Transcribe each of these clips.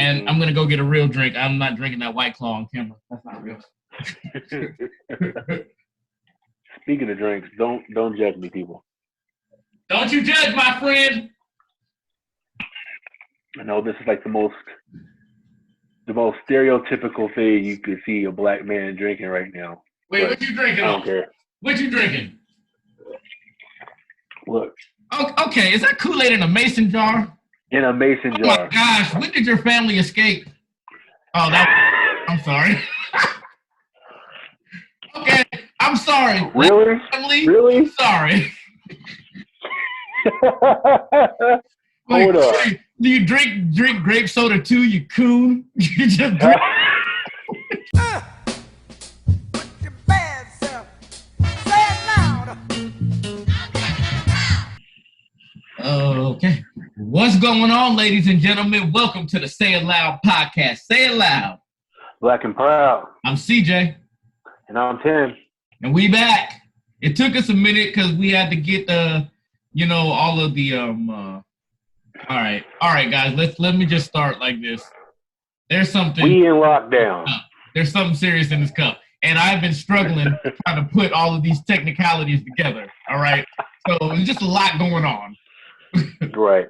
and I'm gonna go get a real drink. I'm not drinking that White Claw on camera. That's not real. Speaking of drinks, don't judge me, people. Don't you judge, my friend. I know this is like the most stereotypical thing you could see a black man drinking right now. Wait, what you drinking? I don't care. What you drinking? Look. Oh, okay, is that Kool-Aid in a mason jar? In a mason jar. Oh my gosh, when did your family escape? Oh, I'm sorry. Okay, I'm sorry. Really? Family? Really? I'm sorry. Hold up. Do you drink grape soda too, you coon? You just drink. Okay. What's going on, ladies and gentlemen? Welcome to the Say It Loud podcast. Say it loud. Black and proud. I'm CJ. And I'm Tim. And we back. It took us a minute because we had to get all of the all right, guys. Let me just start like this. There's something. We in lockdown. There's something serious in this cup, and I've been struggling trying to put all of these technicalities together. All right, so there's just a lot going on. Right.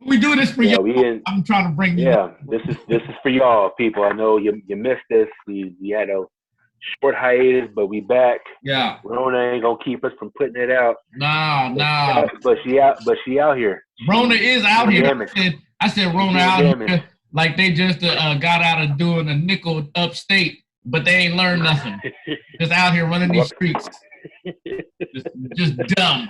We do this for you. I'm trying to bring you. Yeah, this is for y'all, people. I know you missed this. We had a short hiatus, but we back. Yeah. RONA ain't gonna keep us from putting it out. No. But she out here. RONA is out here. I said RONA out here like they just got out of doing a nickel upstate, but they ain't learned nothing. Just out here running these streets. Just dumb.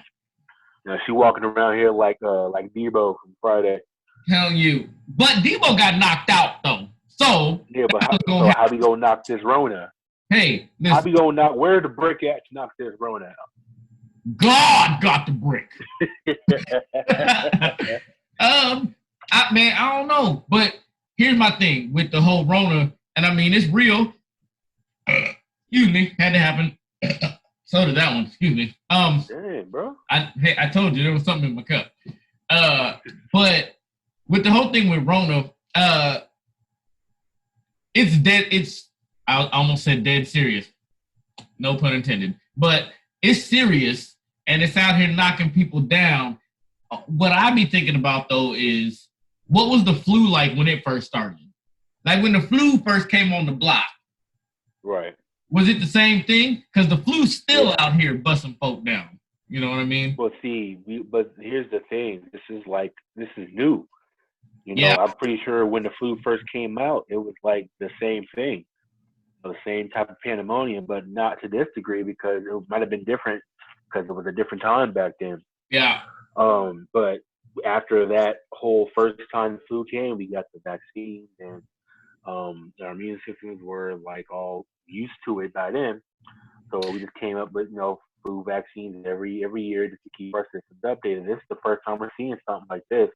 Now she walking around here like Debo from Friday. Telling you. But Debo got knocked out though. So yeah, but how we gonna knock this RONA? Hey, how we gonna knock? Where the brick at to knock this RONA out? God got the brick. I don't know, but here's my thing with the whole RONA, and I mean it's real. Excuse me, had to happen. So did that one. Excuse me. Dang, bro. I told you there was something in my cup. But with the whole thing with RONA, it's dead. I almost said dead serious. No pun intended. But it's serious, and it's out here knocking people down. What I be thinking about, though, is what was the flu like when it first started? Like when the flu first came on the block. Right. Was it the same thing? Because the flu's still out here busting folk down. You know what I mean? Well, see, but here's the thing. This is new. You know, I'm pretty sure when the flu first came out, it was like the same thing. The same type of pandemonium, but not to this degree because it might have been different because it was a different time back then. Yeah. But after that whole first time the flu came, we got the vaccine and our immune systems were like all used to it by then. So we just came up with, flu vaccines every year just to keep our systems updated. This is the first time we're seeing something like this.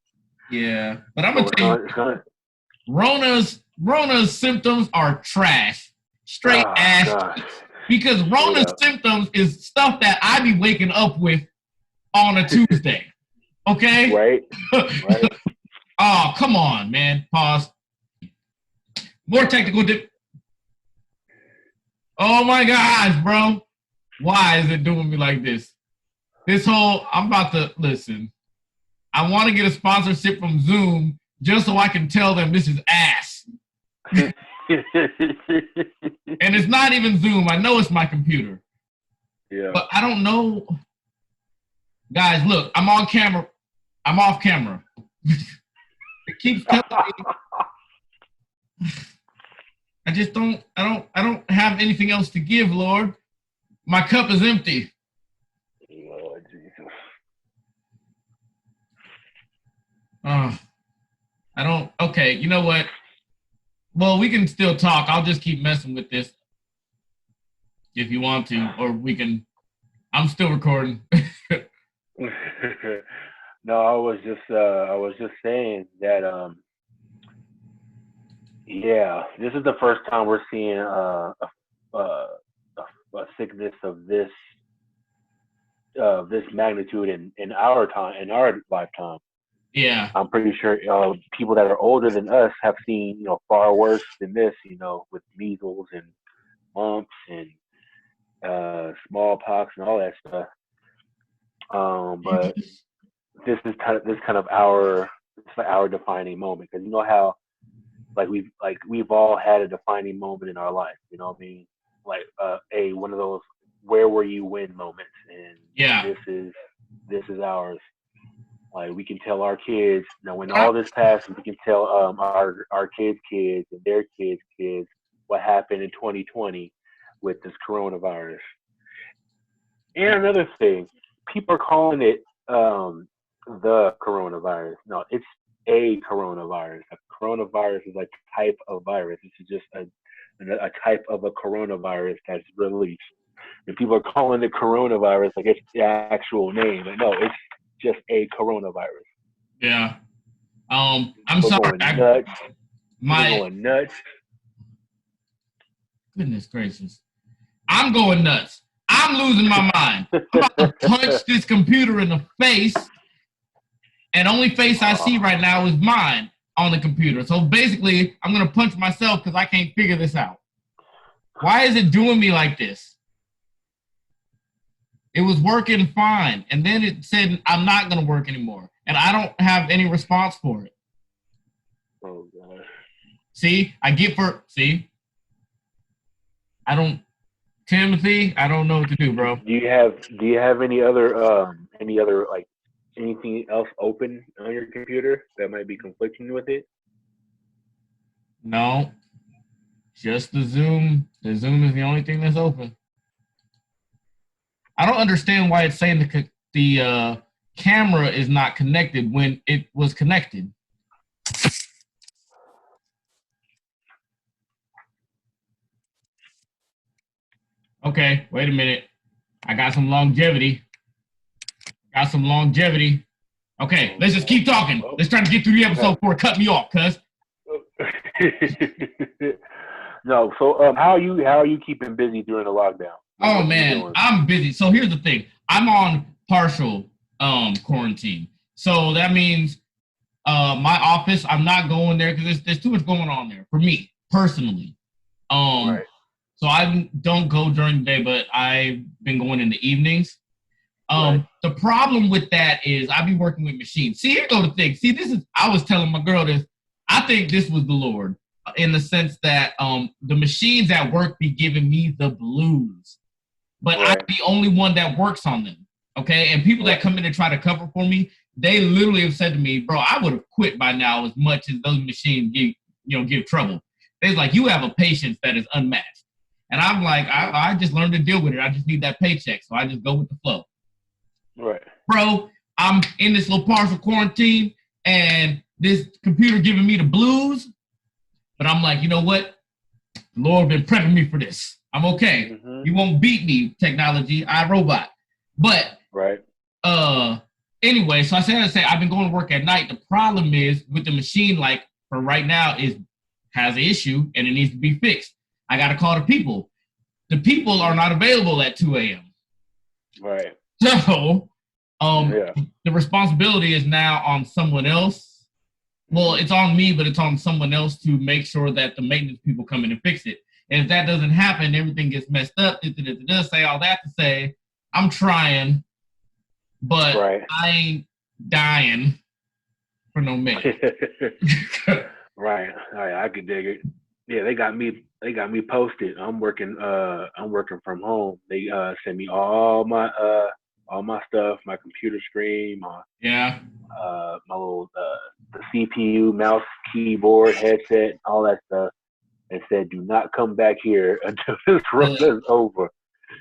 Yeah. But I'm going to tell you, RONA's symptoms are trash. Straight ass. God. Because RONA's symptoms is stuff that I be waking up with on a Tuesday. Okay? Right. Oh, come on, man. Pause. More technical Oh my gosh, bro. Why is it doing me like this? I'm about to listen. I want to get a sponsorship from Zoom just so I can tell them this is ass. And it's not even Zoom. I know it's my computer. Yeah. But I don't know. Guys, look, I'm on camera. I'm off camera. It keeps telling me. I don't have anything else to give, Lord. My cup is empty. Lord Jesus. Okay, you know what? Well, we can still talk. I'll just keep messing with this if you want to, or we can. I'm still recording. No, I was just saying that this is the first time we're seeing a sickness of this magnitude in our lifetime. Yeah. I'm pretty sure people that are older than us have seen, far worse than this, with measles and mumps and smallpox and all that stuff. But this is kind of our defining moment, because you know how we've all had a defining moment in our life. You know what I mean? Like one of those where were you when moments, and Yeah. this is ours. Like we can tell our kids, when all this passes, we can tell our kids' kids and their kids' kids what happened in 2020 with this coronavirus. And another thing, people are calling it the coronavirus. No, it's a coronavirus. A coronavirus is a type of virus. This is just a type of a coronavirus that's released. And people are calling it coronavirus like it's the actual name. But no, it's just a coronavirus. Yeah. I'm People sorry. Going nuts. Going nuts. Goodness gracious. I'm going nuts. I'm losing my mind. I'm about to punch this computer in the face, and only face I see right now is mine on the computer. So basically, I'm going to punch myself because I can't figure this out. Why is it doing me like this? It was working fine, and then it said I'm not going to work anymore, and I don't have any response for it. Oh, God. See? Timothy, I don't know what to do, bro. Do you have any other like anything else open on your computer that might be conflicting with it? No. Just the Zoom. The Zoom is the only thing that's open. I don't understand why it's saying the camera is not connected when it was connected. Okay, wait a minute. I got some longevity. Okay, let's just keep talking. Let's try to get through the episode before it cut me off, cuz. No, so how are you keeping busy during the lockdown? Oh man, I'm busy. So here's the thing. I'm on partial quarantine. So that means my office, I'm not going there because there's too much going on there for me personally. Right. So I don't go during the day, but I've been going in the evenings. Right. The problem with that is I be working with machines. See, here go the thing. See, I was telling my girl this. I think this was the Lord in the sense that the machines at work be giving me the blues, but right. I'm the only one that works on them. Okay, and people that come in and try to cover for me, they literally have said to me, "Bro, I would have quit by now as much as those machines give trouble." They're like, "You have a patience that is unmatched," and I'm like, "I just learned to deal with it. I just need that paycheck, so I just go with the flow." Right, bro. I'm in this little partial quarantine, and this computer giving me the blues, but I'm like, you know what? The Lord been prepping me for this. I'm okay. Mm-hmm. You won't beat me, technology. I robot. But right. Anyway, so I say I've been going to work at night. The problem is with the machine, like for right now, has an issue and it needs to be fixed. I got to call the people. The people are not available at 2 a.m. Right. So the responsibility is now on someone else. Well, it's on me, but it's on someone else to make sure that the maintenance people come in and fix it. And if that doesn't happen, everything gets messed up. Say all that to say, I'm trying, but I ain't dying for no minute. Right. I could dig it. Yeah, they got me posted. I'm working from home. They send me all my stuff, my computer screen, my little the CPU, mouse, keyboard, headset, all that stuff, and said, "Do not come back here until this run is over."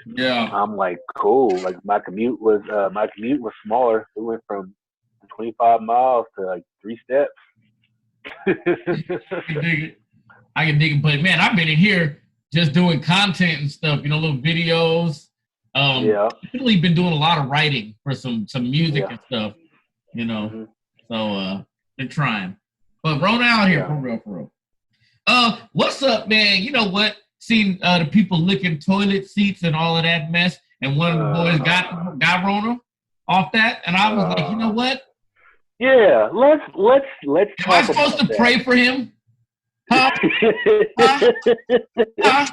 Yeah, I'm like, cool. Like my commute was smaller. It went from 25 miles to like 3 steps. I can dig it, but man, I've been in here just doing content and stuff. Little videos. I've really been doing a lot of writing for some music and stuff. Mm-hmm. So been trying. But RONA out here for real. What's up, man? You know what? Seen the people licking toilet seats and all of that mess, and one of the boys got RONA off that, and I was like, you know what? Yeah, let's Am I talk supposed to about pray for him? Huh? Huh? that. Huh?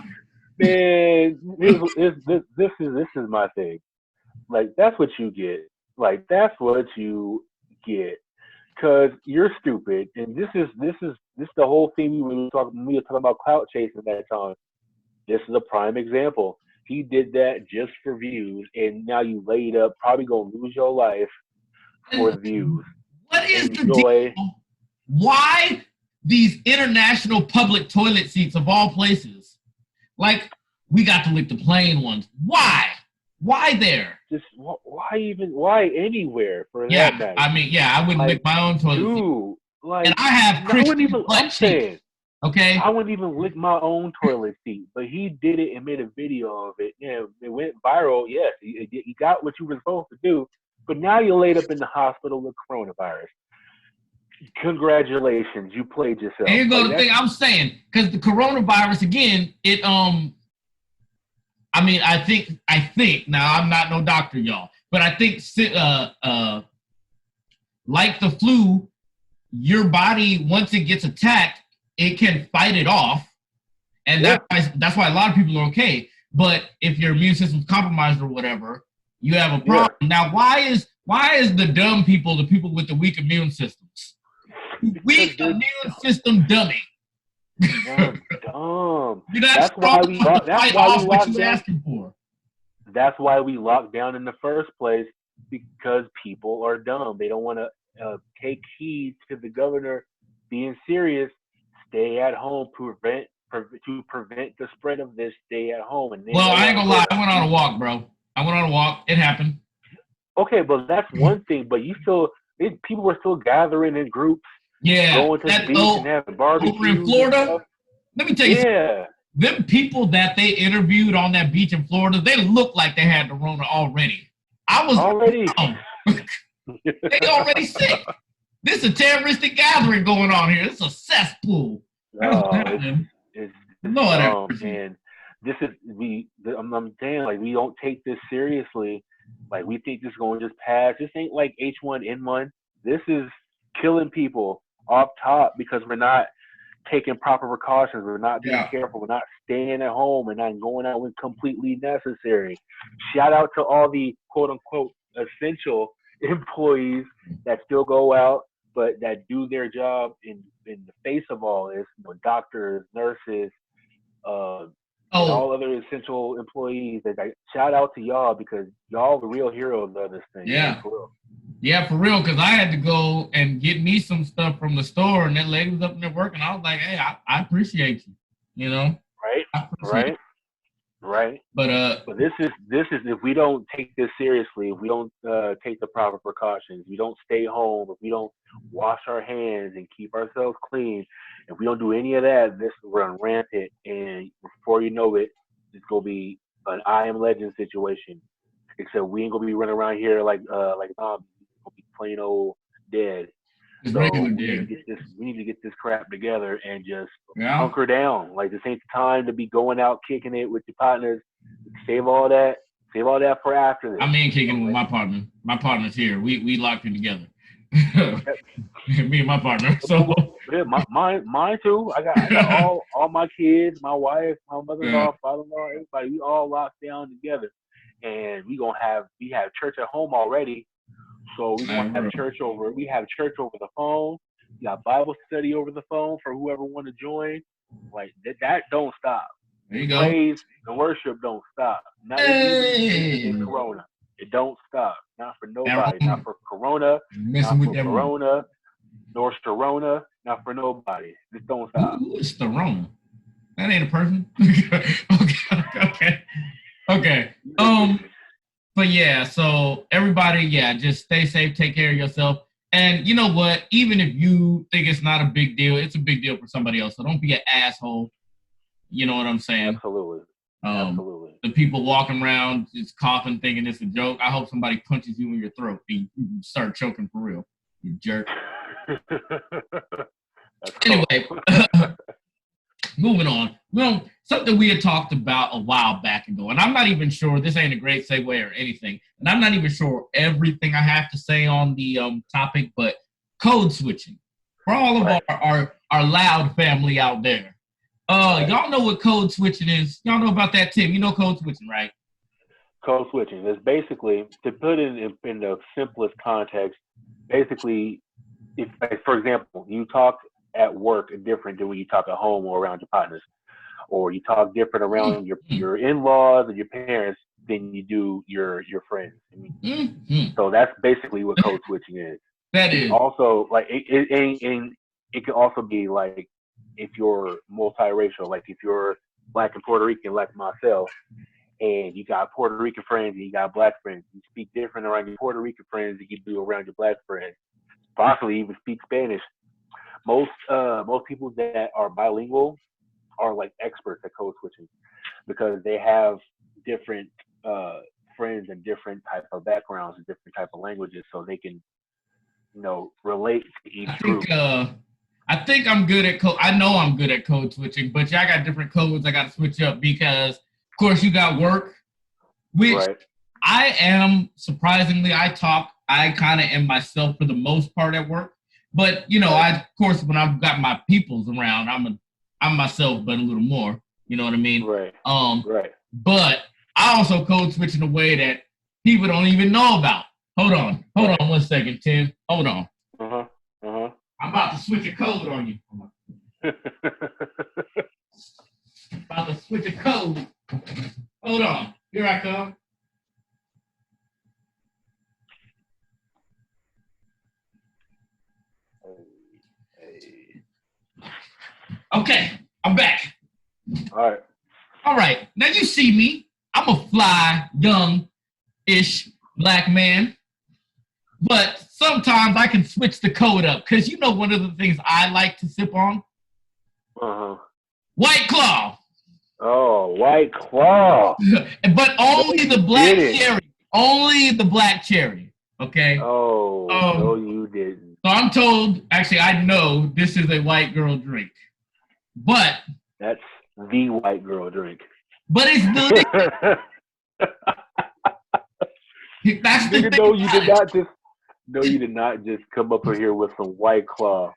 Man, this is my thing. Like that's what you get. Like that's what you get. Cause you're stupid, and this is the whole thing we were talking about clout chasing that time. This is a prime example. He did that just for views, and now you laid up, probably gonna lose your life for And the views. what is the Enjoy. deal? Why these international public toilet seats of all places? Like, we got to lick the plain ones. Why? Why there? Just why even why anywhere for that Yeah, matter? I mean, yeah, I wouldn't lick Like, my own toilet seat. dude, like And I have I wouldn't Christian even. butt I'm cheeks. saying Okay? I wouldn't even lick my own toilet seat, but he did it and made a video of it. Yeah, it went viral. Yes, you got what you were supposed to do, but now you're laid up in the hospital with coronavirus. Congratulations, you played And yourself. here go Like the that's thing I'm saying, because the coronavirus again, I mean, I think now I'm not no doctor, y'all, but I think like the flu, your body once it gets attacked, it can fight it off, and yeah, that's why a lot of people are okay. But if your immune system's compromised or whatever, you have a yeah. problem. Now, why is the dumb people the people with the weak immune systems? Because Weak they're immune system dummy. dumb. You're not That's why strong we enough to that's fight why we off what locked you down. asking for. That's why we locked down in the first place because people are dumb. They don't want to take heed to the governor being serious. Stay at home, to prevent the spread of this. Stay at home, and they Well, no I ain't gonna lie. longer. I went on a walk, bro. I went on a walk. It happened. Okay, but that's one thing. But people were still gathering in groups, Yeah, going to the that beach and having over in barbecues and Florida. stuff. Let me tell you something. Yeah. Them people that they interviewed on that beach in Florida, they looked like they had the Rona already. I was Already. they already sick. This is a terroristic gathering going on here. This is a cesspool. That's what's No, happening. it's Lord have dumb, mercy. and this is I'm saying like we don't take this seriously. Like we think this is going to just pass. This ain't like H1N1. This is killing people off top because we're not taking proper precautions. We're not being Yeah. careful. We're not staying at home and not going out when completely necessary. Shout out to all the quote unquote essential employees that still go out but that do their job in the face of all this. You know, doctors, nurses, uh, and Oh, all other essential employees. That shout out to y'all because y'all the real heroes of this thing, man. yeah. For real. Yeah, for real, because I had to go and get me some stuff from the store, and that lady was up there working. I was like, hey, I appreciate you. You know? Right, I appreciate right, right. But But this is if we don't take this seriously, if we don't take the proper precautions, we don't stay home, if we don't wash our hands and keep ourselves clean, if we don't do any of that, this will run rampant, and before you know it, it's gonna be an I Am Legend situation. Except we ain't gonna be running around here like zombies. We're gonna be plain old dead. it's So regular we need to dead. get this. We need to get this crap together and just Yeah. hunker down. Like this ain't the time to be going out kicking it with your partners. Save all that. Save all that for after this. I'm in kicking with my partner. My partner's here. We locked in together. Me and my partner. So Yeah, mine too. I got all my kids, my wife, my yeah. mother-in-law, father-in-law, everybody. We all locked down together, and we have church at home already. So we're gonna have church over. We have church over the phone. We got Bible study over the phone for whoever want to join. Like that don't stop. There The you go. praise, the worship don't stop. Not with Hey, in Corona. It don't stop. Not for that nobody. Not wrong. for Corona. Messing Not with for that wrong. Corona. Nor Sharona. Not for nobody. Just don't stop. Who is Throne? That ain't a person. Okay. But yeah, so everybody, yeah, just stay safe, take care of yourself. And you know what? Even if you think it's not a big deal, it's a big deal for somebody else. So don't be an asshole. You know what I'm saying? Absolutely. Um, Absolutely. the people walking around just coughing, thinking it's a joke. I hope somebody punches you in your throat and you start choking for real. You jerk. Anyway, moving on. Well, something we had talked about a while back ago, and I'm not even sure, this ain't a great segue or anything, and I'm not even sure everything I have to say on the topic, but code switching. For all of Right. our loud family out there. Y'all know what code switching is. Y'all know about that, Tim. You know code switching, right? Code switching is basically, to put it in the simplest context, basically, if, like, for example, you talk at work different than when you talk at home or around your partners, or you talk different around your in-laws or your parents than you do your friends. I mean, so that's basically what code switching is. That It's is. also like it can also be like if you're multiracial, like if you're Black and Puerto Rican like myself, and you got Puerto Rican friends and you got Black friends. You speak different around your Puerto Rican friends than you do around your Black friends. Possibly even speak Spanish. Most people that are bilingual are like experts at code switching because they have different friends and different type of backgrounds and different type of languages, so they can relate to each group. I think I'm good at code. I know I'm good at code switching, but I got different codes I got to switch up because, of course, you got work, which Right. I am surprisingly. I kind of am myself for the most part at work, but of course, when I've got my peoples around, I'm myself, but a little more. You know what I mean? Right. Right. But I also code switch in a way that people don't even know about. Hold on 1 second, Tim. Hold on. I'm about to switch a code on you. About to switch a code. Hold on. Here I come. Okay, I'm back. All right. Now you see me. I'm a fly, young-ish Black man. But sometimes I can switch the code up because one of the things I like to sip on? White Claw. Oh, White Claw. But only the black cherry. Only the black cherry. Okay? Oh, no, you didn't. So I'm told, actually, I know this is a white girl drink. But that's the white girl drink. But it's the that's the thing. You did not just come up here with some White Claw.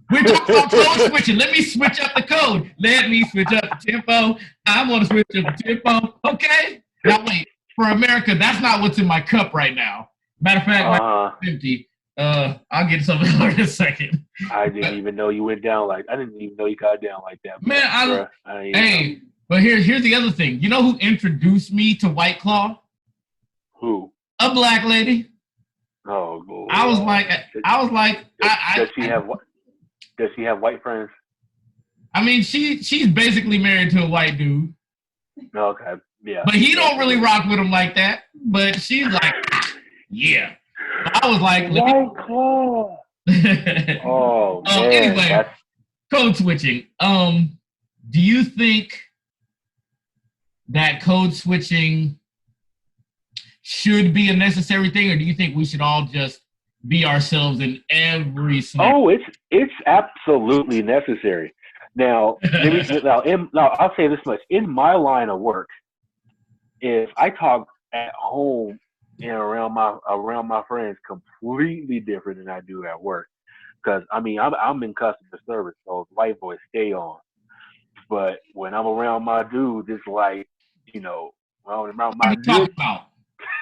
We're talking about code switching. Let me switch up the code. Let me switch up the tempo. I want to switch up the tempo. Okay? Now wait. For America, that's not what's in my cup right now. Matter of fact, my cup is empty. I'll get something in a second. I didn't even know you went down like. I didn't even know you got down like that. Man, but here's the other thing. You know who introduced me to White Claw? Who? A Black lady. Oh, Lord. I was like, Does she have white friends? I mean, she's basically married to a white dude. Okay, yeah. But he don't really rock with him like that. But she's like, yeah. I was like, White Claw. Oh man. Anyway, code switching. Do you think that code switching should be a necessary thing, or do you think we should all just be ourselves in every scenario? Oh, it's absolutely necessary. Now, I'll say this much: in my line of work, if I talk at home and around my friends, completely different than I do at work. Because I'm in customer service, so white boys stay on. But when I'm around my dudes, it's like, around my dudes.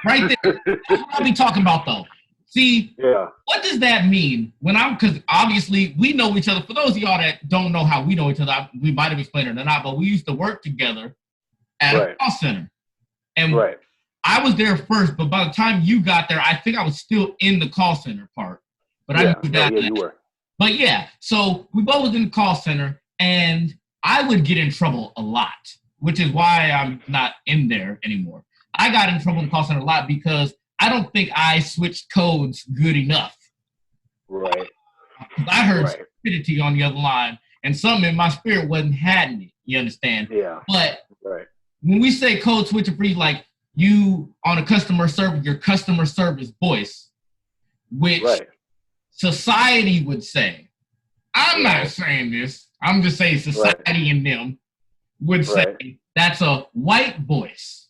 Right there. That's what I'll be talking about, though. See, What does that mean? Because obviously we know each other. For those of y'all that don't know how we know each other, we might have explained it or not, but we used to work together at a call center. And I was there first, but by the time you got there, I think I was still in the call center part. But I knew that. Yeah, you were. But yeah, so we both was in the call center, and I would get in trouble a lot, which is why I'm not in there anymore. I got in trouble in the call center a lot because I don't think I switched codes good enough. Right. I heard stupidity on the other line, and something in my spirit wasn't having it. You understand? Yeah. But when we say code switching free, like you on a customer service, your customer service voice, which society would say. I'm not saying this. I'm just saying society and them would say that's a white voice.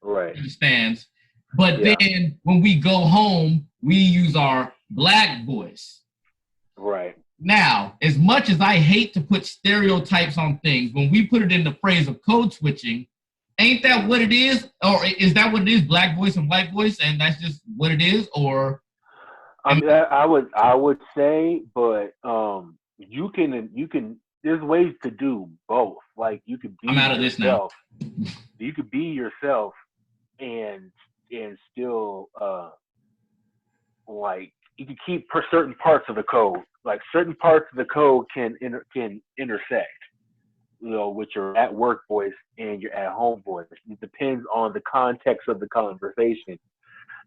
Right. Understands? But then when we go home, we use our Black voice. Right. Now, as much as I hate to put stereotypes on things, when we put it in the phrase of code switching, ain't that what it is? Or is that what it is? Black voice and white voice, and that's just what it is? Or I mean, I would say, but you can. There's ways to do both. Like you could be I'm out of this now. You could be yourself and still like you can keep certain parts of the code. Like certain parts of the code can intersect. You know, with your at work voice and your at home voice. It depends on the context of the conversation.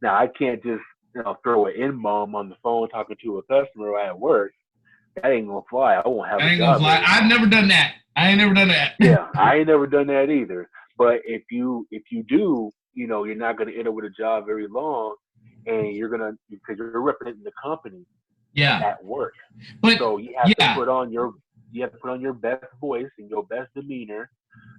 Now, I can't just throw an N-bomb on the phone talking to a customer at work. That ain't gonna fly. I won't have a job. I've never done that. I ain't never done that. Yeah, I ain't never done that either. But if you do, you're not gonna end up with a job very long, and because you're representing the company. Yeah. At work. But so you have to put on your best voice and your best demeanor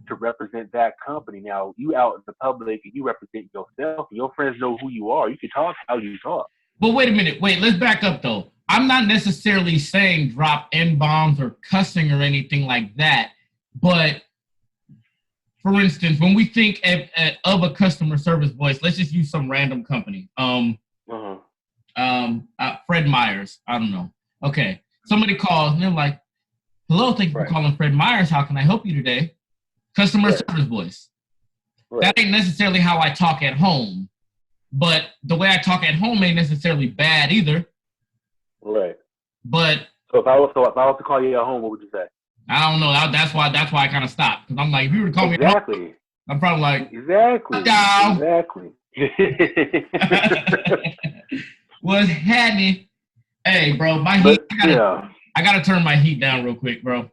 to represent that company. Now, you out in the public and you represent yourself, and your friends know who you are. You can talk how you talk. But wait a minute. Wait, let's back up, though. I'm not necessarily saying drop N-bombs or cussing or anything like that. But, for instance, when we think of a customer service voice, let's just use some random company. Fred Meyers. I don't know. Okay. Somebody calls and they're like, hello, thank you for calling Fred Meyers. How can I help you today? Customer service voice. That ain't necessarily how I talk at home, but the way I talk at home ain't necessarily bad either. Right. But so if I was to call you at home, what would you say? I don't know. That's why I kind of stopped, because I'm like, if you were to call me at home, I'm probably like exactly. What's happening? Hey, bro, my heat. I gotta turn my heat down real quick, bro.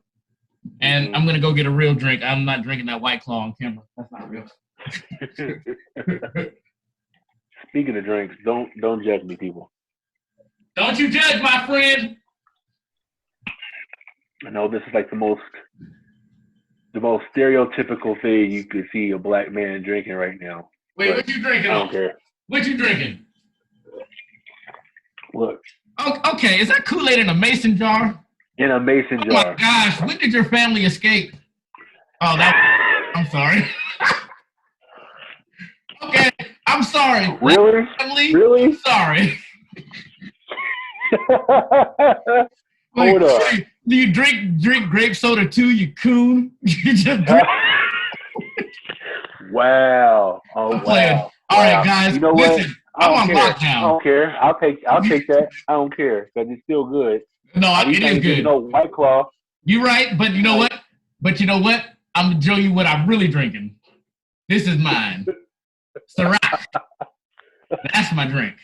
And I'm gonna go get a real drink. I'm not drinking that White Claw on camera. That's not real. Speaking of drinks, don't judge me, people. Don't you judge, my friend. I know this is like the most stereotypical thing you could see a black man drinking right now. Wait, what you drinking? I don't care. What you drinking? Look. Oh, okay, is that Kool-Aid in a mason jar? In a mason jar. Oh my gosh, when did your family escape? Oh, I'm sorry. Okay, I'm sorry. Really? Family, really? I'm sorry. Hold up. Do you drink grape soda too, you coon? You just drink. Wow. Oh, I'm playing. Wow. All right, guys. You know listen, I'm on lockdown. I don't care. I'll take that. I don't care because it's still good. No, it is good. White Claw. You're right, but you know what? I'm gonna show you what I'm really drinking. This is mine. Ciroc. That's my drink.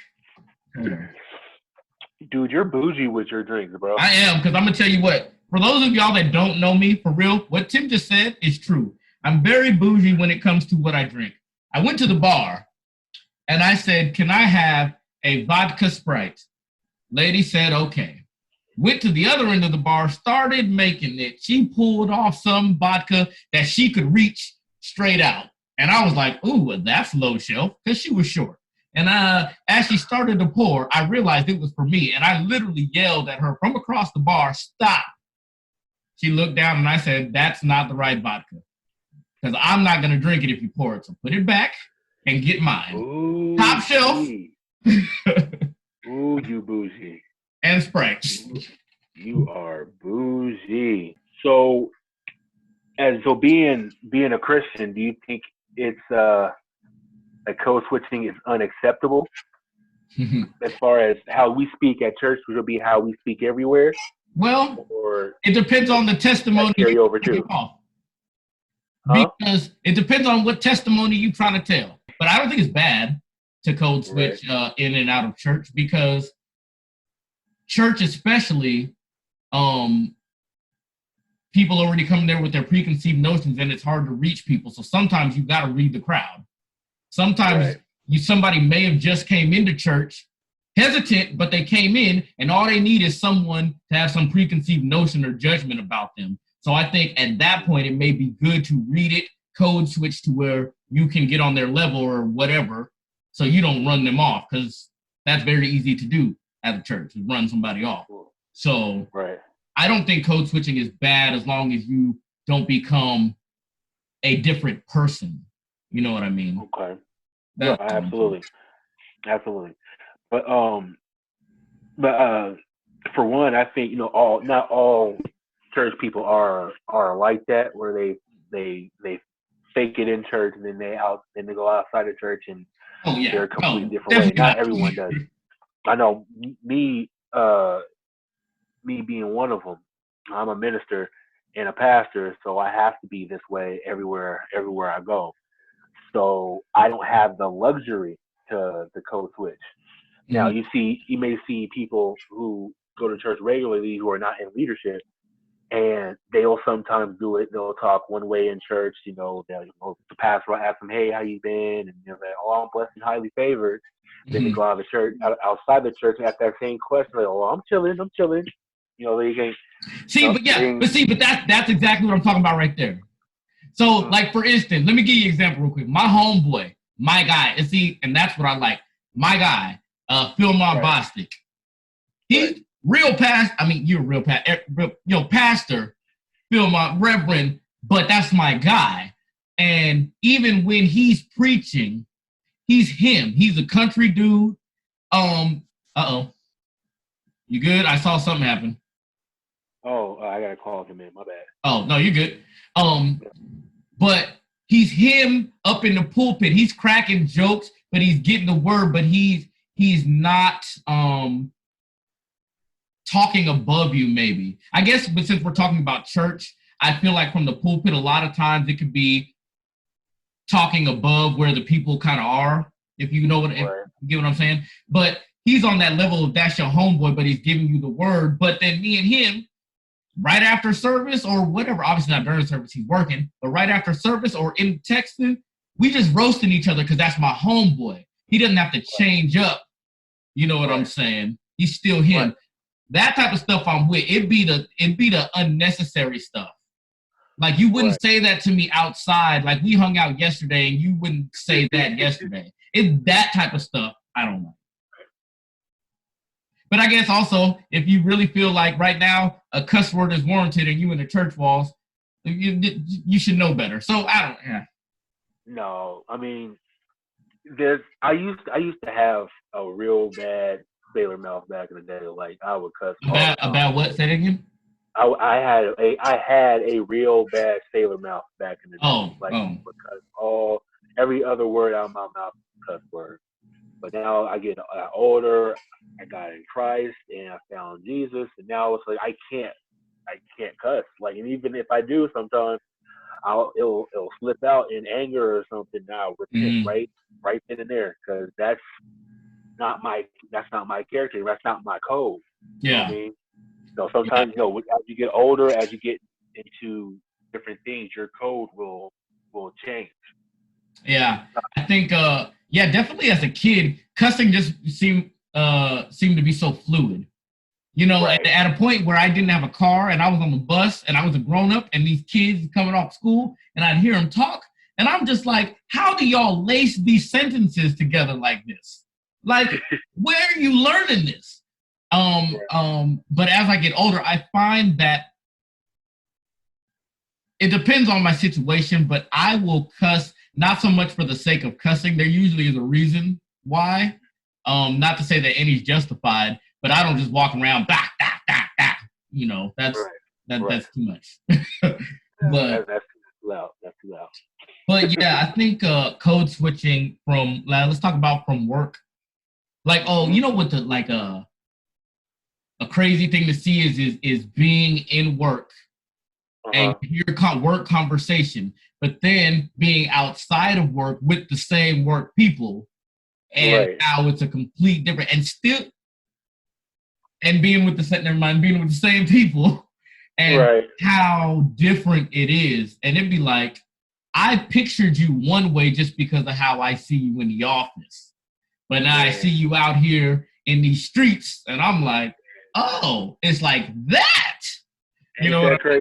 Dude, you're bougie with your drinks, bro. I am, because I'm gonna tell you what. For those of y'all that don't know me for real, what Tim just said is true. I'm very bougie when it comes to what I drink. I went to the bar and I said, can I have a vodka Sprite? Lady said, okay. Went to the other end of the bar, started making it. She pulled off some vodka that she could reach straight out. And I was like, ooh, well, that's low shelf, because she was short. And as she started to pour, I realized it was for me. And I literally yelled at her from across the bar, stop. She looked down and I said, that's not the right vodka. Because I'm not going to drink it if you pour it. So put it back and get mine. Ooh, top shelf. Ooh, you bougie. And Sprite. You are bougie. So being a Christian, do you think it's code switching is unacceptable? As far as how we speak at church, which will be how we speak everywhere? Well, or it depends on the testimony. Carry over too. Because it depends on what testimony you try to tell. But I don't think it's bad to code switch in and out of church, because church especially, people already come there with their preconceived notions and it's hard to reach people. So sometimes you got to read the crowd. Sometimes somebody may have just came into church hesitant, but they came in and all they need is someone to have some preconceived notion or judgment about them. So I think at that point, it may be good to read it, code switch to where you can get on their level or whatever, so you don't run them off, because that's very easy to do at a church, is run somebody off. So Right. I don't think code switching is bad as long as you don't become a different person. You know what I mean? Okay. No, That's all I'm saying. absolutely, absolutely. But but for one, I think all not all church people are like that, where they fake it in church and then they go outside of church and Oh they're yeah, a completely no, different way. definitely Not not. everyone does. I know me being one of them. I'm a minister and a pastor, so I have to be this way everywhere I go. So I don't have the luxury to code switch. Now Mhm. you may see people who go to church regularly who are not in leadership, and they'll sometimes do it. They'll talk one way in church. The pastor will ask them, "Hey, how you been?" And they're like, "Oh, I'm blessed and highly favored." Then they Mhm. go out of the church, outside the church, and ask that same question, like, "Oh, I'm chilling, I'm chilling." They can, See, but yeah, they, but see, but that's exactly what I'm talking about right there. So, uh, like for instance, let me give you an example real quick. My homeboy, my guy, and that's what I like. My guy, Philmon right, Bostic. right, He's real past. I mean, you're a real past, pastor, Philmon Reverend, but that's my guy. And even when he's preaching, he's him. He's a country dude. Oh, you good? I saw something happen. oh, I gotta call him in. My bad. Oh no, you're good. Um, but he's him up in the pulpit. He's cracking jokes, but he's getting the word. But he's not talking above you. Maybe I guess, but since we're talking about church, I feel like from the pulpit, a lot of times it could be talking above where the people kind of are. If you know if Right, you get what I'm saying. But he's on that level of that's your homeboy, but he's giving you the word. But then me and him, right after service or whatever, obviously not during service, he's working, but right after service or in texting, we just roasting each other because that's my homeboy. He doesn't have to change up. You know what I'm right, saying? He's still right, him. That type of stuff I'm with. It'd be the unnecessary stuff. Like you wouldn't right. say that to me outside. Like we hung out yesterday and you wouldn't say that yesterday. It's that type of stuff I don't like. But I guess also, if you really feel like right now a cuss word is warranted and you in the church walls, you should know better. So I don't. Yeah. No, I mean, I used to have a real bad sailor mouth back in the day. Like I would cuss all the time. About what? Say it again. I had a real bad sailor mouth back in the day. Oh, Like oh, because every other word out of my mouth was a cuss word. But now I get older. I got in Christ and I found Jesus, and now it's like I can't cuss. Like, and even if I do, sometimes it'll slip out in anger or something. Now repent mm, right then and there, because that's not my character. That's not my code. You know what I yeah, mean? So yeah, sometimes, as you get older, as you get into different things, your code will change. yeah. I think, yeah, definitely as a kid, cussing just seemed to be so fluid. Right. At a point where I didn't have a car and I was on the bus and I was a grown up and these kids coming off school and I'd hear them talk and I'm just like, how do y'all lace these sentences together like this? Like, where are you learning this? Right. But as I get older, I find that it depends on my situation, but I will cuss not so much for the sake of cussing. There usually is a reason why. Not to say that any's justified, but I don't just walk around bah, bah, bah, bah. That's Right. that Right. that's too much. That's but too loud. That's too loud. but yeah, I think code switching from let's talk about from work. Like, oh, Hmm. what the like a crazy thing to see is being in work Uh and huh. hear work conversation, but then being outside of work with the same work people, and Right. now it's a complete different, and still, and being with the never mind, being with the same people, and Right. how different it is, and it'd be like, I pictured you one way just because of how I see you in the office, but now I see Man. you out here in these streets, and I'm like, oh, it's like that. You Ain't know what that I crazy?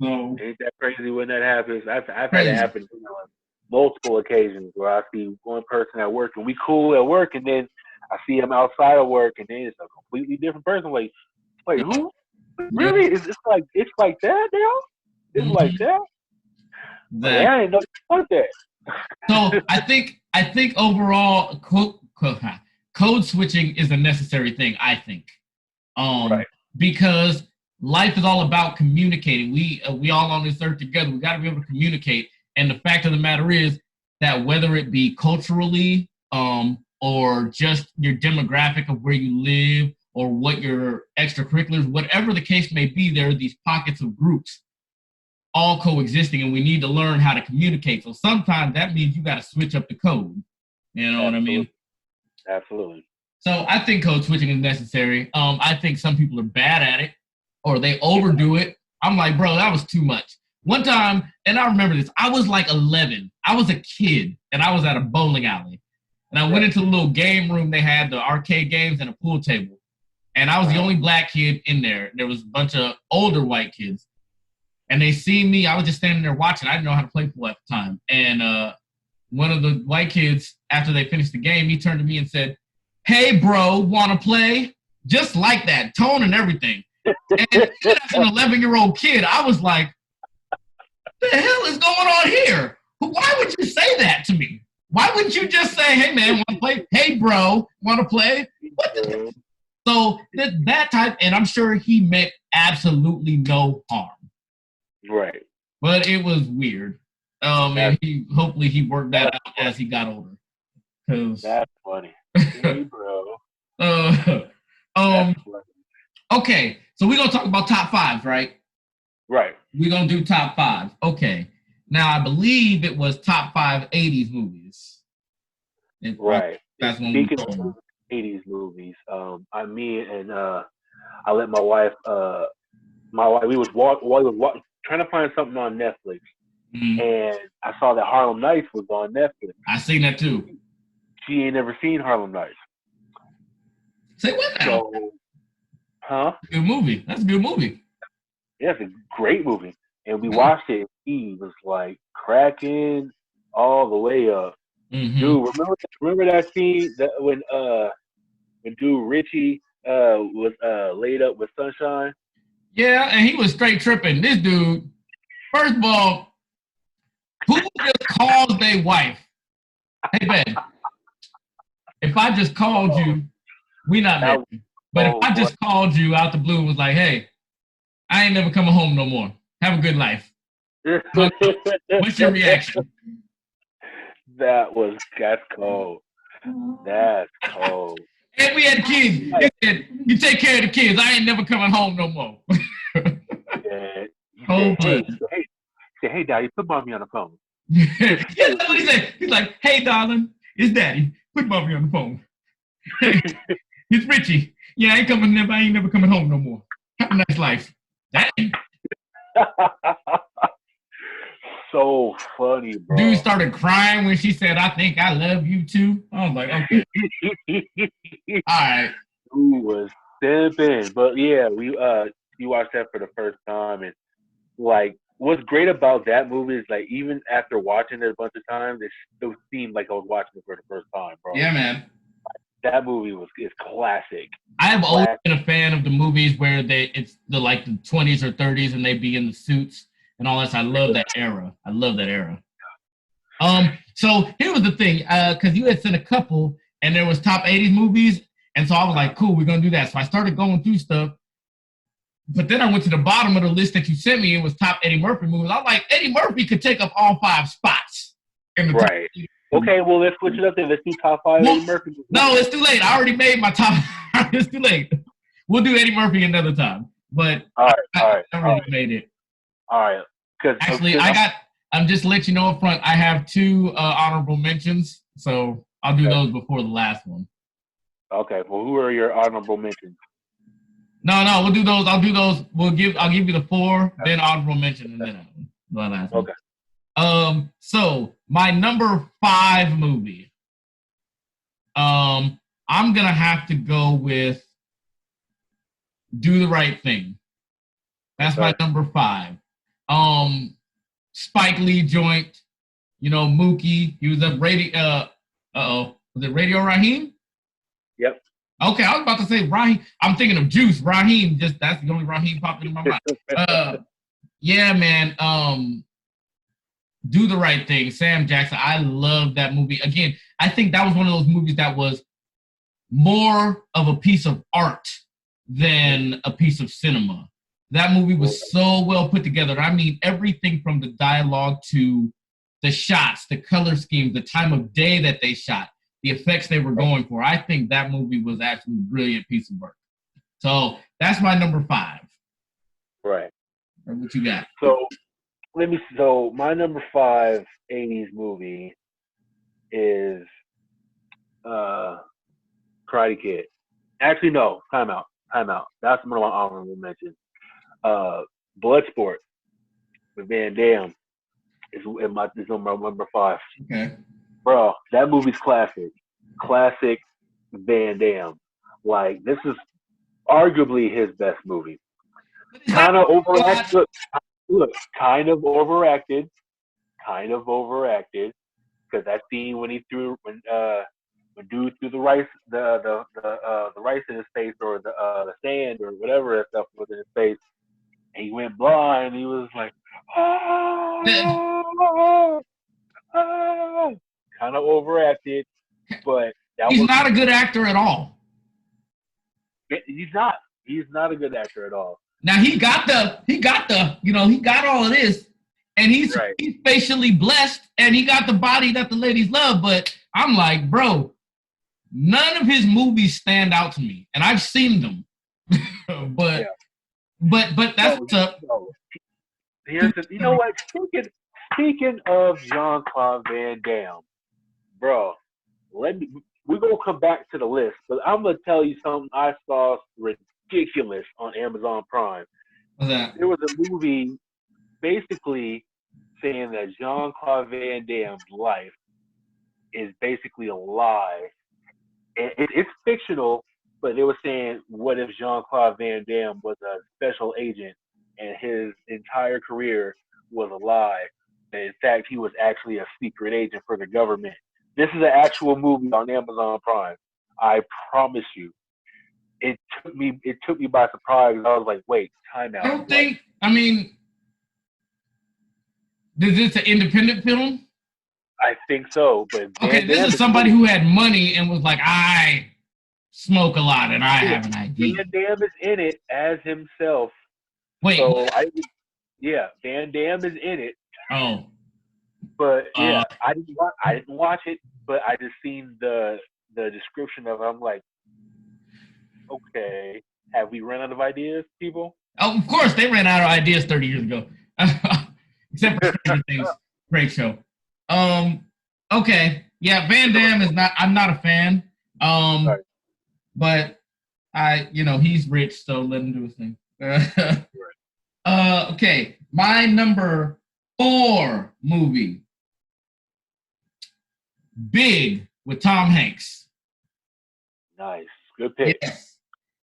mean? So Ain't that crazy when that happens? I've had it crazy. happen on multiple occasions where I see one person at work and we cool at work, and then I see him outside of work and then it's a completely different person. Like, Wait, who? Really? It's like that now? It's like Mm-hmm. that? Oh, yeah, I didn't know it was like So that. I think overall code switching is a necessary thing. I think, Right. because life is all about communicating. We all on this earth together. We got to be able to communicate. And the fact of the matter is that whether it be culturally, or just your demographic of where you live, or what your extracurriculars, whatever the case may be, there are these pockets of groups all coexisting, and we need to learn how to communicate. So sometimes that means you got to switch up the code. You know what I mean? Absolutely. Absolutely. So I think code switching is necessary. I think some people are bad at it, or they overdo it. I'm like, bro, that was too much. One time, and I remember this, I was like 11. I was a kid, and I was at a bowling alley. And I went into the little game room. They had the arcade games and a pool table. And I was the only black kid in there. There was a bunch of older white kids. And they see me. I was just standing there watching. I didn't know how to play pool at the time. And one of the white kids, after they finished the game, he turned to me and said, "Hey, bro, want to play?" Just like that, tone and everything. And as an 11-year-old kid, I was like, "The hell is going on here? Why would you say that to me? Why wouldn't you just say, 'Hey, man, want to play? Hey, bro, want to play?'" What the? So that type, and I'm sure he meant absolutely no harm. Right. But it was weird. And hopefully he worked that out as he got older. That's funny. Hey, bro. Okay, so we're gonna talk about top fives, right? Right. We're gonna do top five. Okay. Now I believe it was top 5 80s movies. Right. That's when Speaking of 80s movies, I let my wife we was trying to find something on Netflix, and I saw that Harlem Nights was on Netflix. I seen that too. She ain't never seen Harlem Nights. Say what now? So, huh? Good movie. That's a good movie. Yeah, it's a great movie. And we watched it. He was like cracking all the way up. Mm-hmm. Dude, remember that scene that when dude Richie was laid up with Sunshine? Yeah, and he was straight tripping. This dude, first of all, who just calls their wife? Hey, Ben, if I just called you, we not married. But if I just called you out the blue and was like, "Hey, I ain't never coming home no more. Have a good life." What's your reaction? That's cold. That's cold. And we had kids. He said, "You take care of the kids. I ain't never coming home no more." Yeah. Hey, Daddy, put mommy on the phone. Yeah, that's what he said. He's like, "Hey, darling, it's Daddy. Put mommy on the phone." It's Richie. Yeah, I ain't never coming home no more. Have a nice life. Dang. So funny, bro. Dude started crying when she said, "I think I love you too." I was like, okay. All right. Dude was simping. But yeah, you watched that for the first time, and like what's great about that movie is like even after watching it a bunch of times, it still seemed like I was watching it for the first time, bro. Yeah, man. That movie is classic. I have always been a fan of the movies where it's the 20s or 30s and they be in the suits and all that. I love that era. So here was the thing, because you had sent a couple and there was top 80s movies, and so I was like, cool, we're gonna do that. So I started going through stuff, but then I went to the bottom of the list that you sent me. It was top Eddie Murphy movies. I was like, Eddie Murphy could take up all 5 spots in the right. Okay, well, let's switch it up then. Let's do top 5 Eddie Murphy movies. No, it's too late. I already made my top. It's too late. We'll do Eddie Murphy another time. But I already made it. All right. Actually, I'm just to let you know up front, I have 2 honorable mentions, so I'll do those before the last one. Okay. Well, who are your honorable mentions? No, we'll do those. I'll do those. I'll give you the 4, then honorable mention, and then the last one. Okay. So my number 5 movie. I'm gonna have to go with Do the Right Thing. That's my number 5. Spike Lee joint. You know, Mookie. He was a Radio. Was it Radio Raheem? Yep. Okay, I was about to say Raheem. I'm thinking of Juice. Raheem, just that's the only Raheem popped into my mind. Yeah, man. Do the Right Thing. Sam Jackson. I love that movie. Again, I think that was one of those movies that was more of a piece of art than a piece of cinema. That movie was so well put together. I mean, everything from the dialogue to the shots, the color schemes, the time of day that they shot, the effects they were going for. I think that movie was actually a brilliant piece of work. So that's my number 5. Right. What you got? So my number 5 80s movie is Karate Kid. Actually, no. Time out. That's one of my honorable mentions. Bloodsport with Van Damme is my number 5. Okay. Bro, that movie's classic. Classic Van Damme. Like, this is arguably his best movie. Kind of overacted. Look, kind of overacted. Because that scene when dude threw the rice in his face, or the sand or whatever that stuff was in his face, and he went blind. He was like, kind of overacted, but he's not a good actor at all. He's not. He's not a good actor at all. Now he got all of this, and he's facially blessed, and he got the body that the ladies love. But I'm like, bro, none of his movies stand out to me, and I've seen them. but that's Here's you know what? Speaking of Jean-Claude Van Damme, bro, we're gonna come back to the list, but I'm gonna tell you something I saw ridiculous on Amazon Prime. What's that? There was a movie basically saying that Jean-Claude Van Damme's life is basically a lie. It's fictional, but they were saying, what if Jean-Claude Van Damme was a special agent and his entire career was a lie? And in fact, he was actually a secret agent for the government. This is an actual movie on Amazon Prime. I promise you. It took me by surprise. I was like, wait, time out. Is this an independent film? I think so, but okay, this is somebody who had money and was like, I smoke a lot and I have an idea. Van Damme is in it as himself. Wait. So Van Damme is in it. Oh. But I didn't watch it, but I just seen the description of it. I'm like, okay, have we run out of ideas, people? Oh, of course, they ran out of ideas 30 years ago. Except for Stranger Things. Great show. Okay. Yeah, Van Damme I'm not a fan. Right. But he's rich, so let him do his thing. Okay. My number 4 movie. Big with Tom Hanks. Nice. Good pick. Yes.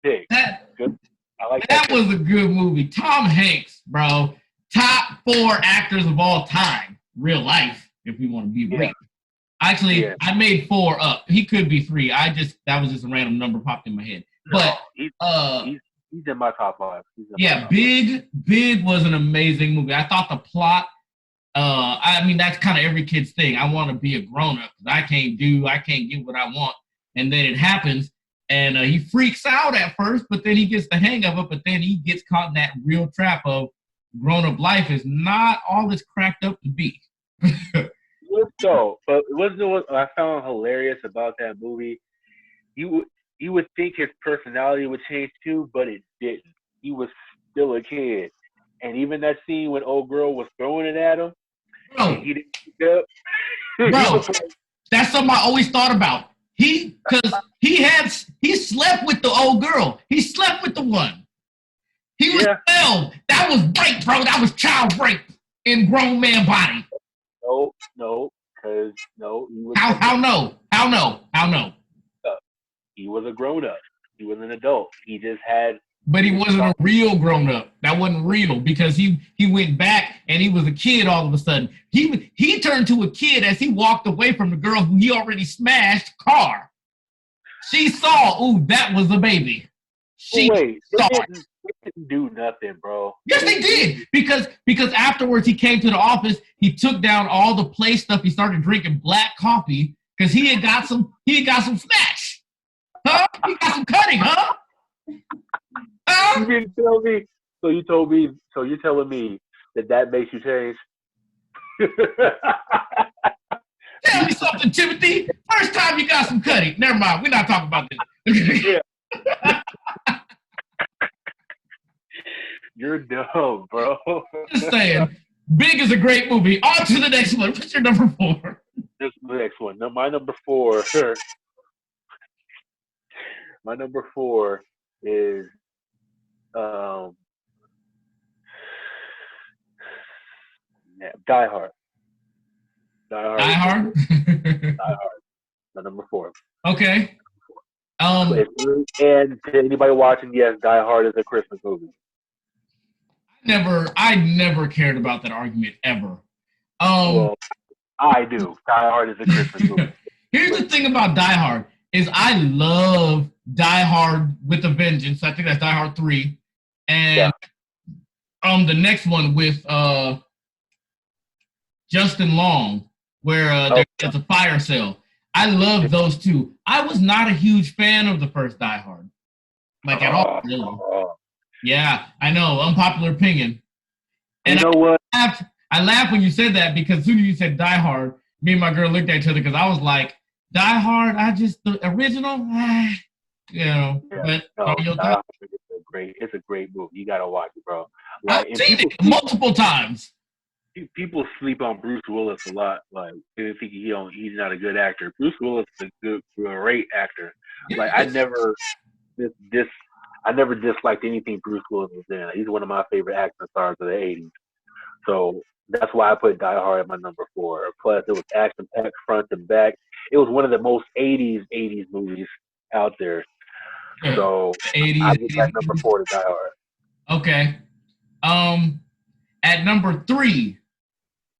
Good. I like that. That was a good movie. Tom Hanks, bro. Top 4 actors of all time. Real life, if we want to be real. Actually, I made 4 up. He could be 3. That was just a random number popped in my head. But he's in my top 5. Big was an amazing movie. I thought the plot, that's kind of every kid's thing. I want to be a grown-up because I can't get what I want. And then it happens, and he freaks out at first, but then he gets the hang of it, but then he gets caught in that real trap of grown-up life is not all it's cracked up to be. So, but what I found hilarious about that movie, you would think his personality would change too, but it didn't. He was still a kid. And even that scene when old girl was throwing it at him, he didn't pick up. Bro, that's something I always thought about. He slept with the old girl. He slept with the one. He was 12. That was rape, bro. That was child rape in grown man body. No, because he was. How no? He was a grown up. He was an adult. He just had. But he wasn't a real grown up. That wasn't real because he went back and he was a kid all of a sudden. He turned to a kid as he walked away from the girl who he already smashed car. She saw, ooh, that was a baby. She Wait, saw they didn't do nothing, bro. Yes, they did. Because afterwards he came to the office, he took down all the play stuff, he started drinking black coffee because he had got some snatch. Huh? He got some cutting, huh? You didn't tell me. So you're telling me that makes you change? Tell me something, Timothy. First time you got some cutting. Never mind. We're not talking about this. Yeah. You're dumb, bro. Just saying. Big is a great movie. On to the next one. What's your number 4? This is the next one. No, my number 4. Sure. My number 4 is Die Hard. Die Hard? Die Hard. My number 4. Okay. And to anybody watching, yes, Die Hard is a Christmas movie. I never cared about that argument ever. Well, I do. Die Hard is a Christmas movie. Here's the thing about Die Hard is I love Die Hard with a Vengeance. I think that's Die Hard 3. And the next one with Justin Long, where there's a fire sale. I love those two. I was not a huge fan of the first Die Hard. Like at all, really. Yeah, I know. Unpopular opinion. And you know what? I laughed when you said that because as soon as you said Die Hard, me and my girl looked at each other because I was like, Die Hard, the original? But it's a great movie. You gotta watch it, bro. Like, I've seen it multiple times. People sleep on Bruce Willis a lot. Like, they think he's not a good actor. Bruce Willis is a great actor. Like, I never disliked anything Bruce Willis was in. He's one of my favorite action stars of the 80s. So that's why I put Die Hard at my number 4. Plus, it was action-packed front and back. It was one of the most 80s movies out there. So 80s, I put that number 4 to Die Hard. Okay. At number 3,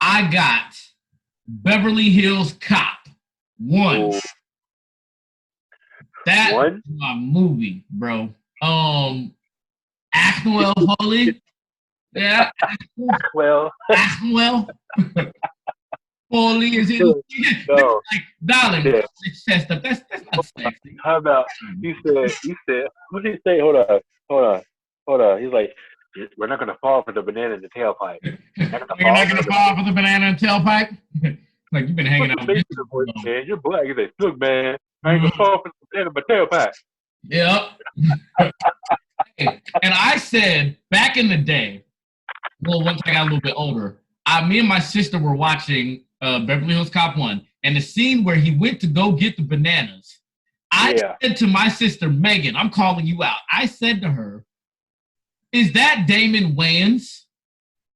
I got Beverly Hills Cop 1. Ooh. That was my movie, bro. Axwell Foley. Yeah. Well. Foley is in. No. Like, darling, that's not sexy. How about you said what did he say? Hold on. He's like, we're not gonna fall for the banana in the tailpipe. You're not gonna fall for the banana in the tailpipe? Like, you've been hanging out with voice, man. You're black. He's like, look, man, I ain't gonna fall for the banana in my tailpipe. Yep. And I said back in the day, well, once I got a little bit older, me and my sister were watching Beverly Hills Cop 1, and the scene where he went to go get the bananas. I said to my sister, Megan, I'm calling you out. I said to her, is that Damon Wayans,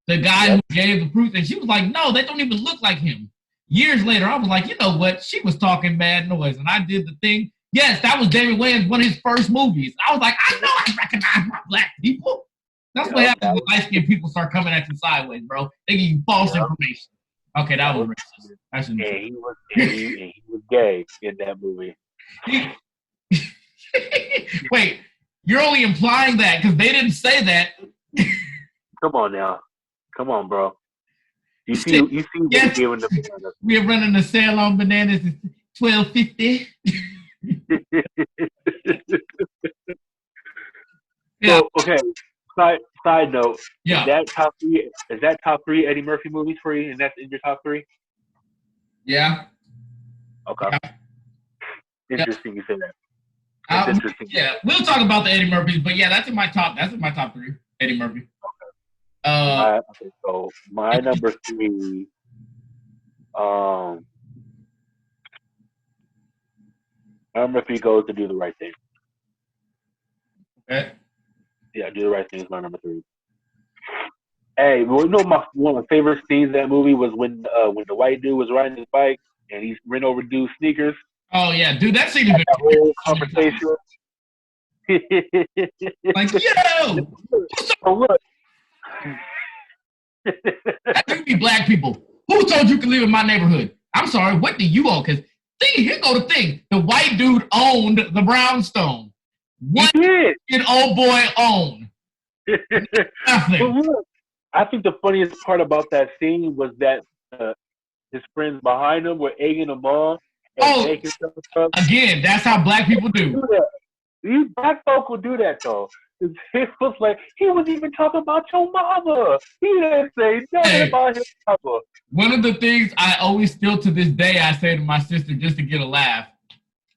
the guy who gave the proof? And she was like, no, they don't even look like him. Years later, I was like, you know what? She was talking mad noise, and I did the thing. Yes, that was Damon Wayans, one of his first movies. I was like, I know I recognize my black people. That's what happens when light-skinned people start coming at you sideways, bro. They give you false information. Okay, that was racist. He was gay in that movie. Wait, you're only implying that because they didn't say that. Come on now. Come on, bro. You see yes, giving the bananas. We're running a sale on bananas. It's $12.50. Yeah. So, okay. Side note. Yeah. Is that top 3 Eddie Murphy movies for you? And that's in your top 3? Yeah. Okay. Yeah. Interesting you say that. Interesting. Yeah, we'll talk about the Eddie Murphys, but yeah, that's in my top 3. Eddie Murphy. Okay. Okay. So my number 3. Number 3 goes to Do the Right Thing. Okay. Yeah, Do the Right Thing is my number 3. Hey, well, you know, one of my favorite scenes in that movie was when the white dude was riding his bike and he ran over dude's sneakers. Oh yeah, dude, that scene has been that whole conversation. Like, yo, look. That could be black people. Who told you could live in my neighborhood? I'm sorry, what do you owe? Because See, here go the thing. The white dude owned the brownstone. What did old boy own? Nothing. But look, I think the funniest part about that scene was that his friends behind him were egging him on and making stuff up. Again, that's how black people do. These black folk will do that though. It was like he was even talking about your mama. He didn't say nothing about his mama. One of the things I always still to this day I say to my sister just to get a laugh,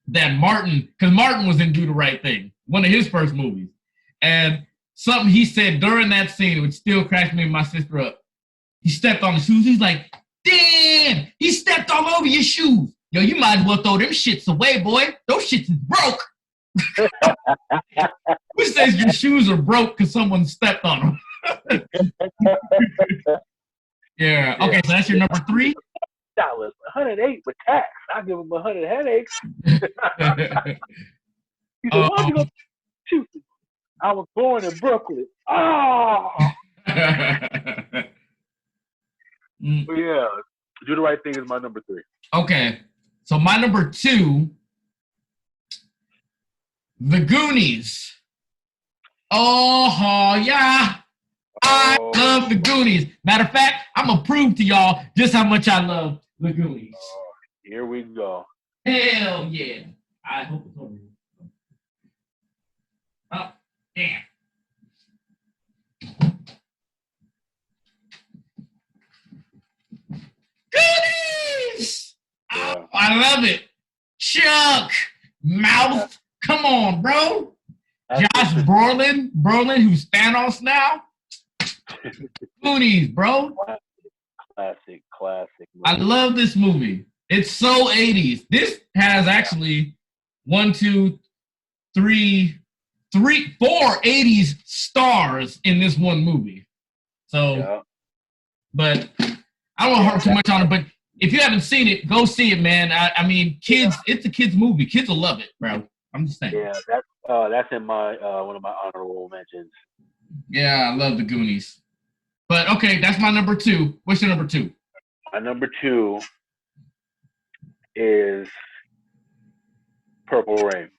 that Martin, because Martin was in Do the Right Thing, one of his first movies, and something he said during that scene, which still cracks me and my sister up. He stepped on the shoes. He's like, "Damn, he stepped all over your shoes. Yo, you might as well throw them shits away, boy. Those shits is broke." Who says your shoes are broke because someone stepped on them? Yeah. Okay, so that's your number 3? $108 with tax. I give him 100 headaches. He said, "Why you go shoot? I was born in Brooklyn." Oh. Yeah, Do the Right Thing is my number 3. Okay, so my number 2, The Goonies. Oh, yeah. I love The Goonies. Matter of fact, I'm going to prove to y'all just how much I love The Goonies. Here we go. Hell yeah. I hope it's over here. Oh, damn. Goonies! Yeah. Oh, I love it. Chuck, Mouth. Come on, bro. Josh Brolin, who's Thanos now. Goonies, bro. Classic. Movie. I love this movie. It's so 80s. This has actually 4 80s stars in this one movie. So, but I don't want to harp too much on it, but if you haven't seen it, go see it, man. I mean, kids, it's a kids movie. Kids will love it, bro. I'm just saying. Yeah, that's in my one of my honorable mentions. Yeah, I love The Goonies. But okay, that's my number 2. What's your number 2? My number 2 is Purple Rain.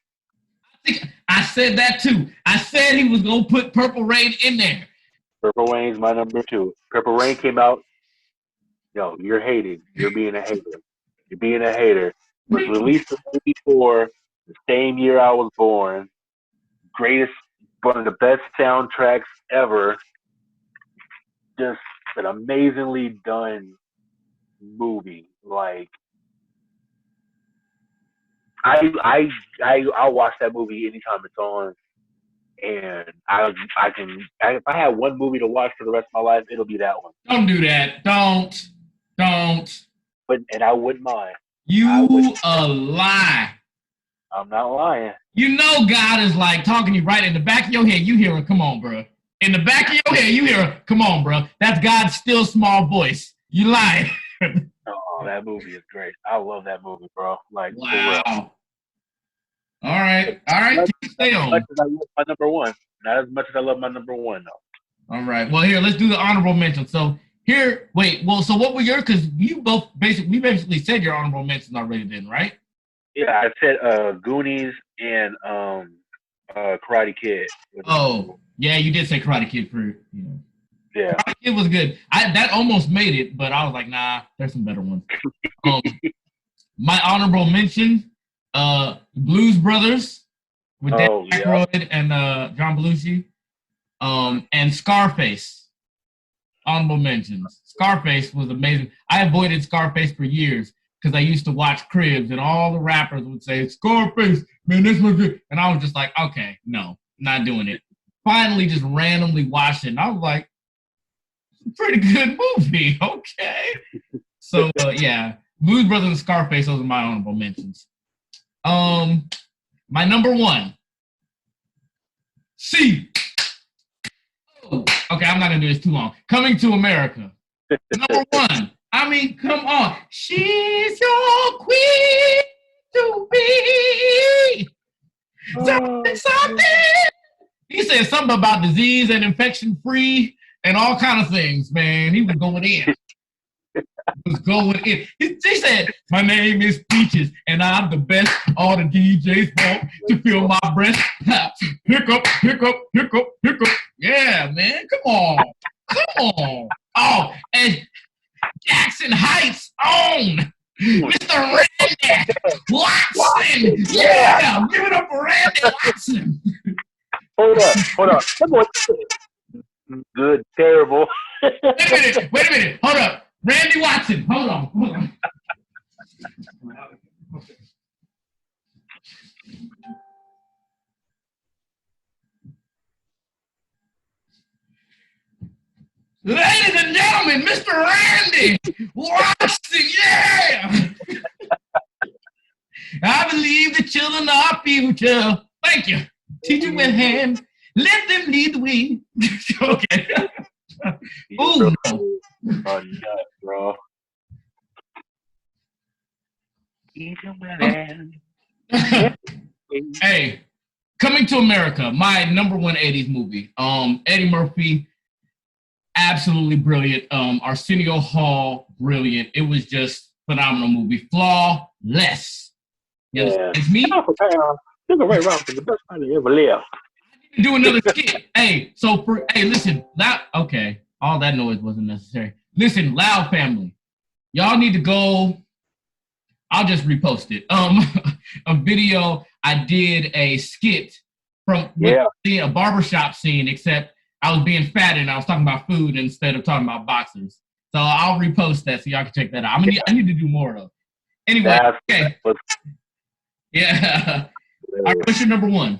I said that too. I said he was gonna put Purple Rain in there. Purple Rain's my number 2. Purple Rain came out. Yo, you're hating. You're being a hater. You're being a hater. It was released the year before, the same year I was born. Greatest, one of the best soundtracks ever. Just an amazingly done movie. Like, I'll watch that movie anytime it's on, and if I had one movie to watch for the rest of my life, it'll be that one. Don't do that. Don't. And I wouldn't mind. You a lie. I'm not lying. You know God is like talking to you right in the back of your head. You hear him, come on, bro. In the back of your head, you hear him, come on, bro. That's God's still small voice. You lying. Oh, that movie is great. I love that movie, bro. Like, wow. All right. Stay on. As much as I love my number 1. Not as much as I love my number 1, though. All right. Well, here, let's do the honorable mention. So so what were your, because we basically said your honorable mentions already then, right? Yeah, I said Goonies and Karate Kid. Oh, yeah, you did say Karate Kid for, Yeah. Karate Kid was good. That almost made it, but I was like, nah, there's some better ones. My honorable mention, Blues Brothers with Dan Aykroyd and John Belushi, and Scarface. Honorable mentions. Scarface was amazing. I avoided Scarface for years because I used to watch Cribs and all the rappers would say, "Scarface, man, this was good." And I was just like, okay, no, not doing it. Finally, just randomly watched it. And I was like, pretty good movie. Okay. So, yeah, Blues Brothers and Scarface, those are my honorable mentions. My number 1. C. Oh, okay, I'm not going to do this too long. Coming to America. Number 1. I mean, come on. She's your queen to be. Something. He said something about disease and infection free and all kind of things, man. He was going in. was going in. She said, "My name is Peaches, and I'm the best. All the DJs want to feel my breath. Hiccup, hiccup, hiccup, hiccup. Yeah, man, come on. Oh, and Jackson Heights own Mr. Randy Watson. Yeah, give it up for Randy Watson. Hold up. Good, terrible. Wait a minute. Hold up. Randy Watson. Hold on. Ladies and gentlemen, Mr. Randy Watson, yeah! I believe the children are our future. Thank you. Teach them with hand. Let them lead the way. Okay. Ooh, no. Oh, nut, bro. Teach them with hand. Hey, Coming to America, my number one 80s movie. Eddie Murphy, absolutely brilliant. Arsenio Hall, brilliant. It was just phenomenal movie. Flawless. Yeah. It's me. Took a right round for the best time to ever live. Do another skit. Listen, okay. All that noise wasn't necessary. Listen, Loud Family. Y'all need to go. I'll just repost it. A video, I did a skit from a barbershop scene, except I was being fat and I was talking about food instead of talking about boxers. So I'll repost that so y'all can check that out. I need to do more though. Anyway, okay. Yeah. All right, what's your number one?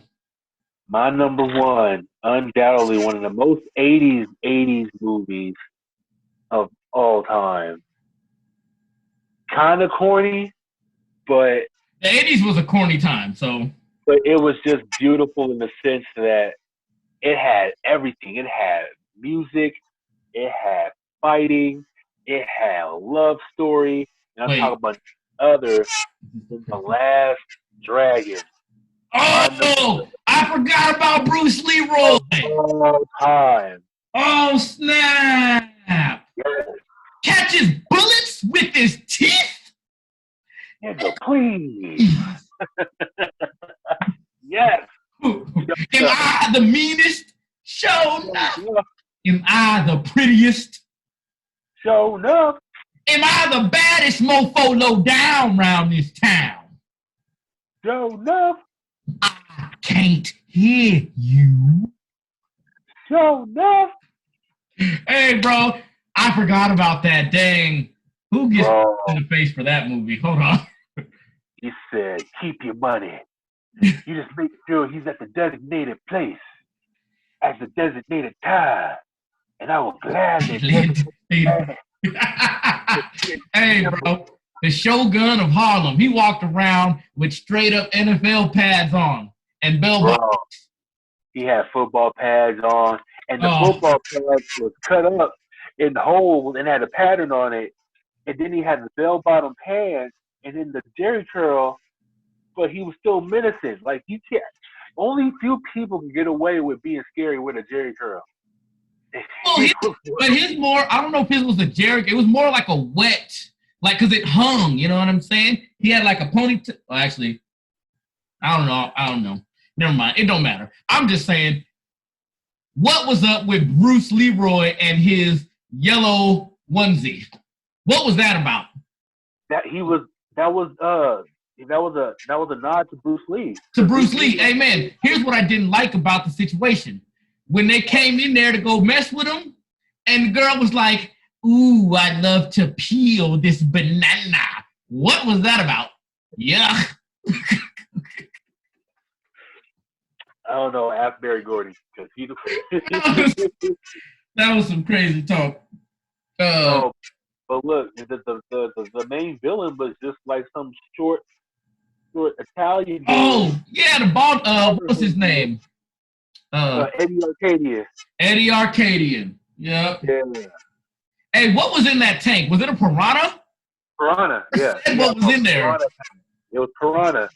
My number one, undoubtedly one of the most 80s movies of all time. Kind of corny, but the 80s was a corny time, so. But it was just beautiful in the sense that it had everything. It had music, it had fighting, it had a love story, and I'm talking about other than The Last Dragon. Oh, I forgot about Bruce Leroy. All time. Oh, snap. Yes. Catches bullets with his teeth? Nigga, please. Yes. Am I the meanest? Show enough. Am I the prettiest? Show enough. Am I the baddest mofo low down round this town? Show enough. I can't hear you. Show enough. Hey, bro, I forgot about that. Dang. Who gets in the face for that movie? Hold on. He said, keep your money. You just make sure he's at the designated place at the designated time. And I will gladly. Hey, bro. The Shogun of Harlem. He walked around with straight up NFL pads on and bell bottoms. He had football pads on, and the football pads was cut up in holes and had a pattern on it. And then he had the bell bottom pants and then the Jerry curl, but he was still menacing. Like, you can't. Only few people can get away with being scary with a Jerry curl. But his more, I don't know if his was a Jerry, it was more like a wet. Like, because it hung, you know what I'm saying? He had like a ponytail. Well, actually, I don't know. Never mind. It don't matter. I'm just saying, what was up with Bruce Leroy and his yellow onesie? What was that about? That was a nod to Bruce Lee. To Bruce Lee. Amen. Here's what I didn't like about the situation. When they came in there to go mess with him, and the girl was like, ooh, I love to peel this banana. What was that about? Yeah. I don't know. Ask Barry Gordy, because he's that was some crazy talk. But look, the main villain was just like some short Italian dude. Oh yeah, the bald. What was his name? Eddie Arcadian. Eddie Arcadian. Yep. Yeah. Hey, what was in that tank? Was it a piranha? Piranha, yeah. What was in there? Piranha. It was piranha.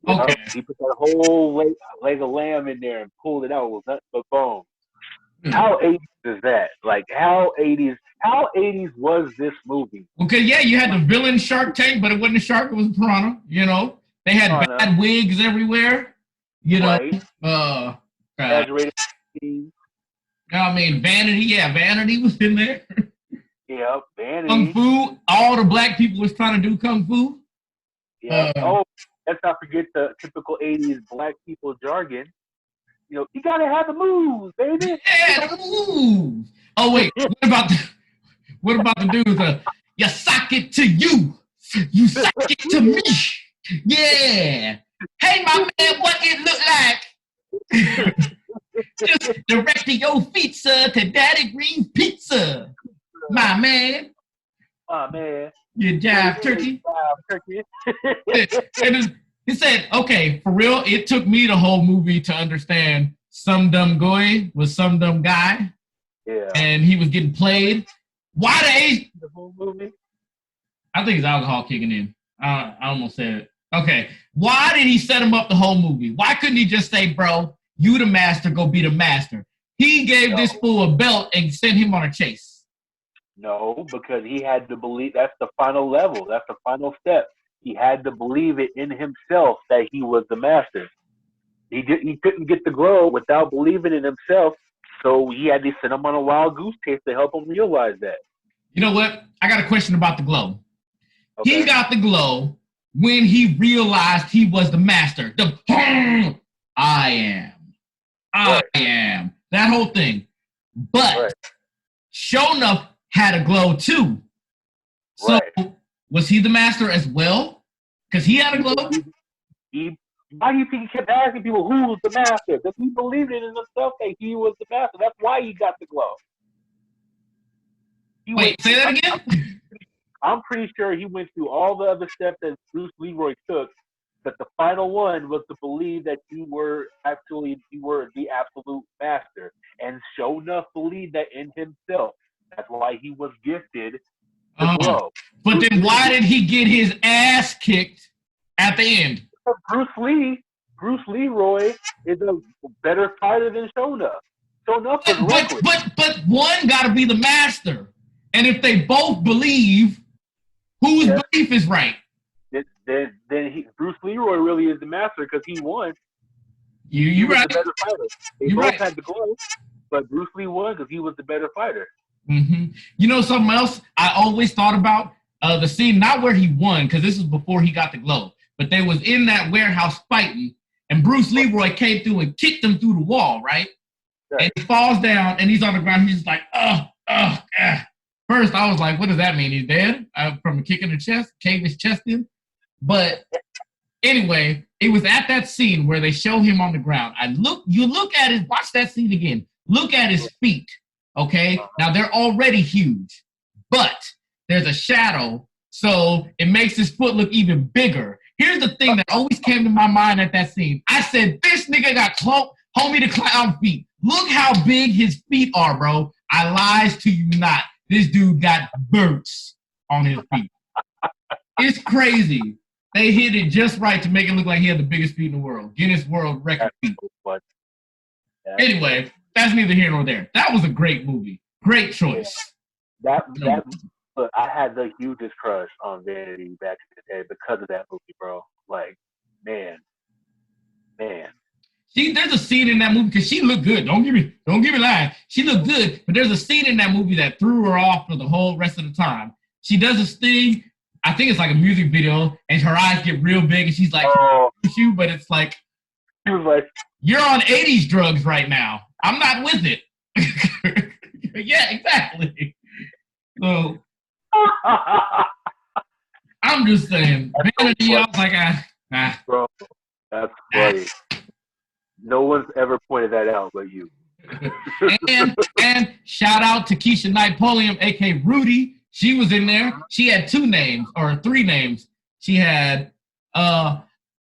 Okay. He put that whole leg of lamb in there and pulled it out. It was nothing but bone. How 80s is that? Like how 80s? How 80s was this movie? Okay, yeah, you had the villain Shark Tank, but it wasn't a shark; it was a piranha. You know, they had RONA, bad wigs everywhere. You know, right? uh, uh Exaggerated scenes. I mean, Vanity. Yeah, Vanity was in there. Yeah, Kung vanity. Fu. All the black people was trying to do Kung Fu. Yeah. Uh, Oh, let's not forget the typical 80s black people jargon. You gotta have the moves, baby. You yeah, know the moves. Oh wait, the what about the dudes? You sock it to you. You sock it to me. Yeah. Hey, my man, what it look like? Just directing your pizza to Daddy Green's Pizza. My man. oh man. You What it jive is, turkey. turkey. And he said, okay, for real, it took me the whole movie to understand some dumb guy was some dumb guy. Yeah. And he was getting played. Why The whole movie? I think it's alcohol kicking in. I almost said it. Okay. Why did he set him up the whole movie? Why couldn't he just say, bro, you the master, go be the master? He gave this fool a belt and sent him on a chase. No, because he had to believe that's the final level. That's the final step. He had to believe it in himself that he was the master. He couldn't get the glow without believing in himself. So he had to send him on a wild goose chase to help him realize that. You know what? I got a question about the glow. Okay. He got the glow when he realized he was the master. I am. I am. That whole thing. But sure enough had a glow too. So was he the master as well? Because he had a glow? Why do you think he kept asking people who was the master? Because he believed it in himself that he was the master. That's why he got the glow. Wait, say that again? I'm pretty sure he went through all the other steps that Bruce Leroy took, but the final one was to believe that you were the absolute master. And sure enough believed that in himself. That's why he was gifted the glow. But then why did he get his ass kicked at the end? Bruce Leroy is a better fighter than Shona. Shona was reckless. But one got to be the master. And if they both believe, whose belief is right? Then Bruce Leroy really is the master because he won. He was the better fighter. They both had the glow, but Bruce Lee won because he was the better fighter. Mm-hmm. You know something else I always thought about? The scene, not where he won, because this was before he got the glow, but they was in that warehouse fighting, and Bruce Leroy came through and kicked him through the wall, right? And he falls down, and he's on the ground. He's just like, First, I was like, what does that mean? He's dead from a kick in the chest, caved his chest in? But anyway, it was at that scene where they show him on the ground. You look at his, watch that scene again. Look at his feet, okay? Now, they're already huge, but there's a shadow, so it makes his foot look even bigger. Here's the thing that always came to my mind at that scene. I said, this nigga got homie the clown feet. Look how big his feet are, bro. I lies to you not. This dude got birds on his feet. It's crazy. They hit it just right to make it look like he had the biggest feet in the world. Guinness World Record feet. Anyway, that's neither here nor there. That was a great movie. Great choice. Look, I had the hugest crush on Vanity back in the day because of that movie, bro. Like, man. There's a scene in that movie because she looked good. Don't give me lying. She looked good, but there's a scene in that movie that threw her off for the whole rest of the time. She does this thing. I think it's like a music video, and her eyes get real big, and she's like, you, but it's like, she was like, you're on 80's drugs right now. I'm not with it. Yeah, exactly. So I'm just saying, Vanity, I was like, bro, that's funny. No one's ever pointed that out but you. and shout out to Keisha Knight-Pulliam, a.k.a. Rudy. She was in there. She had 2 names, or 3 names. She had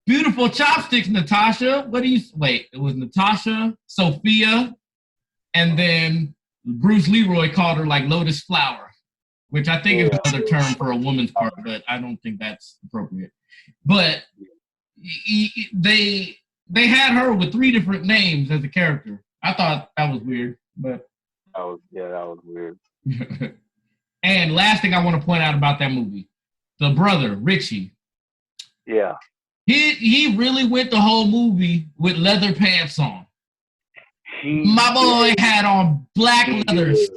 Beautiful Chopsticks, Natasha. It was Natasha, Sophia, and then Bruce Leroy called her like Lotus Flower, which I think is another term for a woman's part, but I don't think that's appropriate. But they had her with 3 different names as a character. I thought that was weird, but that was weird. And last thing I want to point out about that movie, the brother Richie. Yeah. He really went the whole movie with leather pants on. My boy had on black leathers.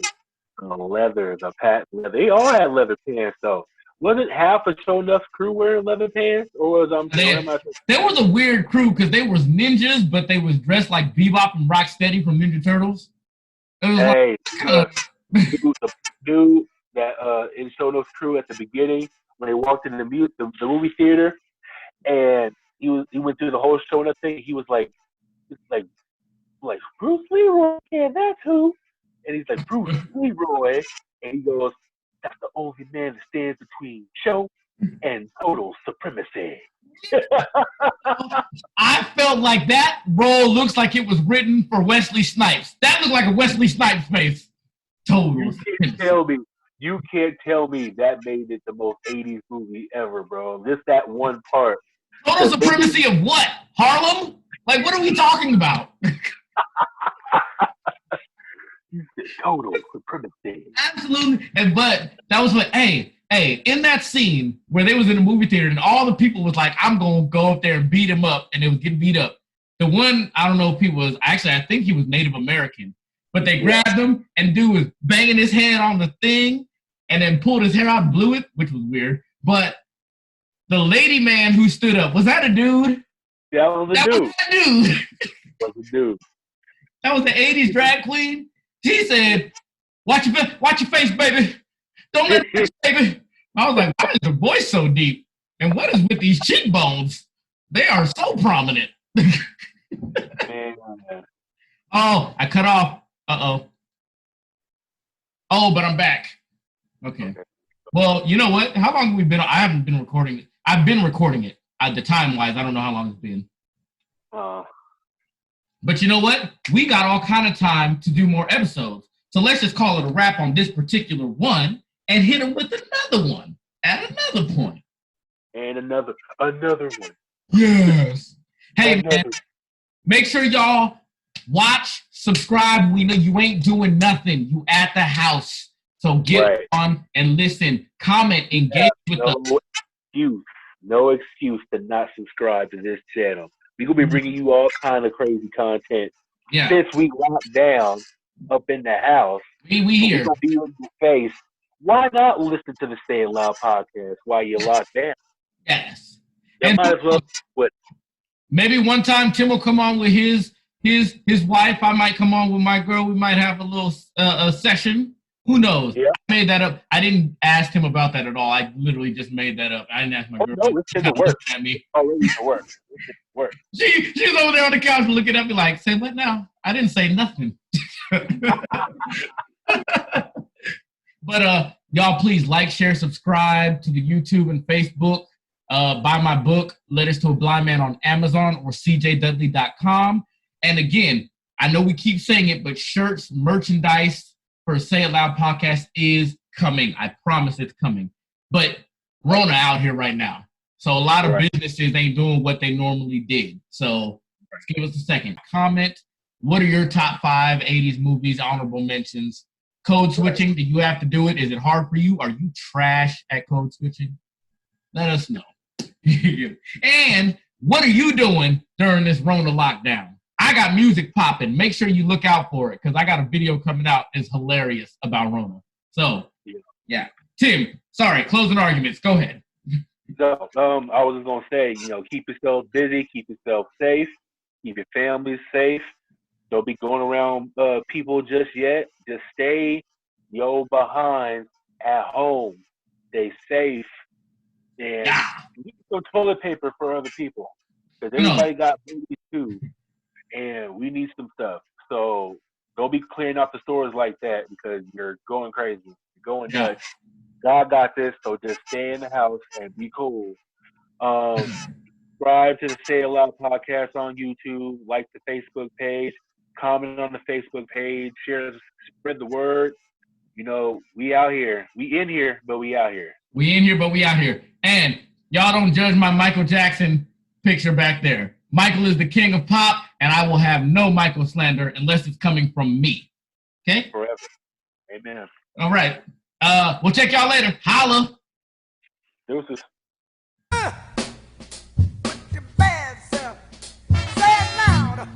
The patent leather. They all had leather pants though. Wasn't half of Show Enough crew wearing leather pants, or was they was a weird crew because they was ninjas, but they was dressed like Bebop and Rocksteady from Ninja Turtles. It was the dude that in Show Enough crew at the beginning when they walked in the movie theater, and he went through the whole Show Enough thing. He was like Bruce Leroy, yeah, that's who. And he's like, Bruce Leroy. And he goes, that's the only man that stands between show and total supremacy. I felt like that role looks like it was written for Wesley Snipes. That looked like a Wesley Snipes face. Total. You can't tell me that made it the most 80s movie ever, bro. Just that one part. Total supremacy of what? Harlem? Like, what are we talking about? Total supremacy. Absolutely. But that was what, hey, in that scene where they was in the movie theater and all the people was like, I'm going to go up there and beat him up, and they was getting beat up. The one, I don't know if he was, actually, I think he was Native American, but they grabbed him and dude was banging his head on the thing and then pulled his hair out and blew it, which was weird. But the lady man who stood up, was that a dude? That was a dude. That was a dude. That was the 80s drag queen. He said, watch your face, baby. Don't let it, baby. I was like, why is your voice so deep? And what is with these cheekbones? They are so prominent. Oh, I cut off. Uh-oh. Oh, but I'm back. Okay. Well, you know what? How long have we been? I haven't been recording it. I've been recording it. The time-wise, I don't know how long it's been. But you know what? We got all kind of time to do more episodes. So let's just call it a wrap on this particular one and hit them with another one at another point. And another one. Yes. Hey, man, make sure y'all watch, subscribe. We know you ain't doing nothing. You at the house. So get on and listen, comment, engage with us. No excuse to not subscribe to this channel. We're going to be bringing you all kind of crazy content. Yeah. Since we locked down up in the house, we here. We're going to be in your face. Why not listen to the Stay Loud podcast while you're locked down? Yes. And might as well quit. Maybe one time Tim will come on with his wife. I might come on with my girl. We might have a little a session. Who knows? Yeah. I made that up. I didn't ask him about that at all. I literally just made that up. I didn't ask my girl. No, it's going to work. At me. Oh, it's going to work. She's over there on the couch looking at me like, say what now? I didn't say nothing. But y'all please like, share, subscribe to the YouTube and Facebook. Buy my book, Letters to a Blind Man, on Amazon or cjdudley.com. And again, I know we keep saying it, but shirts, merchandise for Say It Loud podcast is coming. I promise it's coming. But Rona out here right now. So a lot of businesses ain't doing what they normally did. So give us a second. Comment. What are your top 5 80s movies, honorable mentions? Code switching, do you have to do it? Is it hard for you? Are you trash at code switching? Let us know. And what are you doing during this Rona lockdown? I got music popping. Make sure you look out for it because I got a video coming out that's hilarious about Rona. So, yeah. Tim, sorry, closing arguments. Go ahead. So, I was just going to say, keep yourself busy, keep yourself safe, keep your family safe. Don't be going around people just yet. Just stay behind at home. Stay safe. And get some toilet paper for other people. Because everybody got babies too. And we need some stuff. So don't be clearing out the stores like that because you're going crazy. You're going nuts. God got this, so just stay in the house and be cool. Subscribe to the Say It Loud podcast on YouTube. Like the Facebook page. Comment on the Facebook page. Share, spread the word. We out here. We in here, but we out here. We in here, but we out here. And y'all don't judge my Michael Jackson picture back there. Michael is the king of pop, and I will have no Michael slander unless it's coming from me. Okay? Forever. Amen. All right. We'll check y'all later. Holla. Deuces. With your bad self. Say it loud.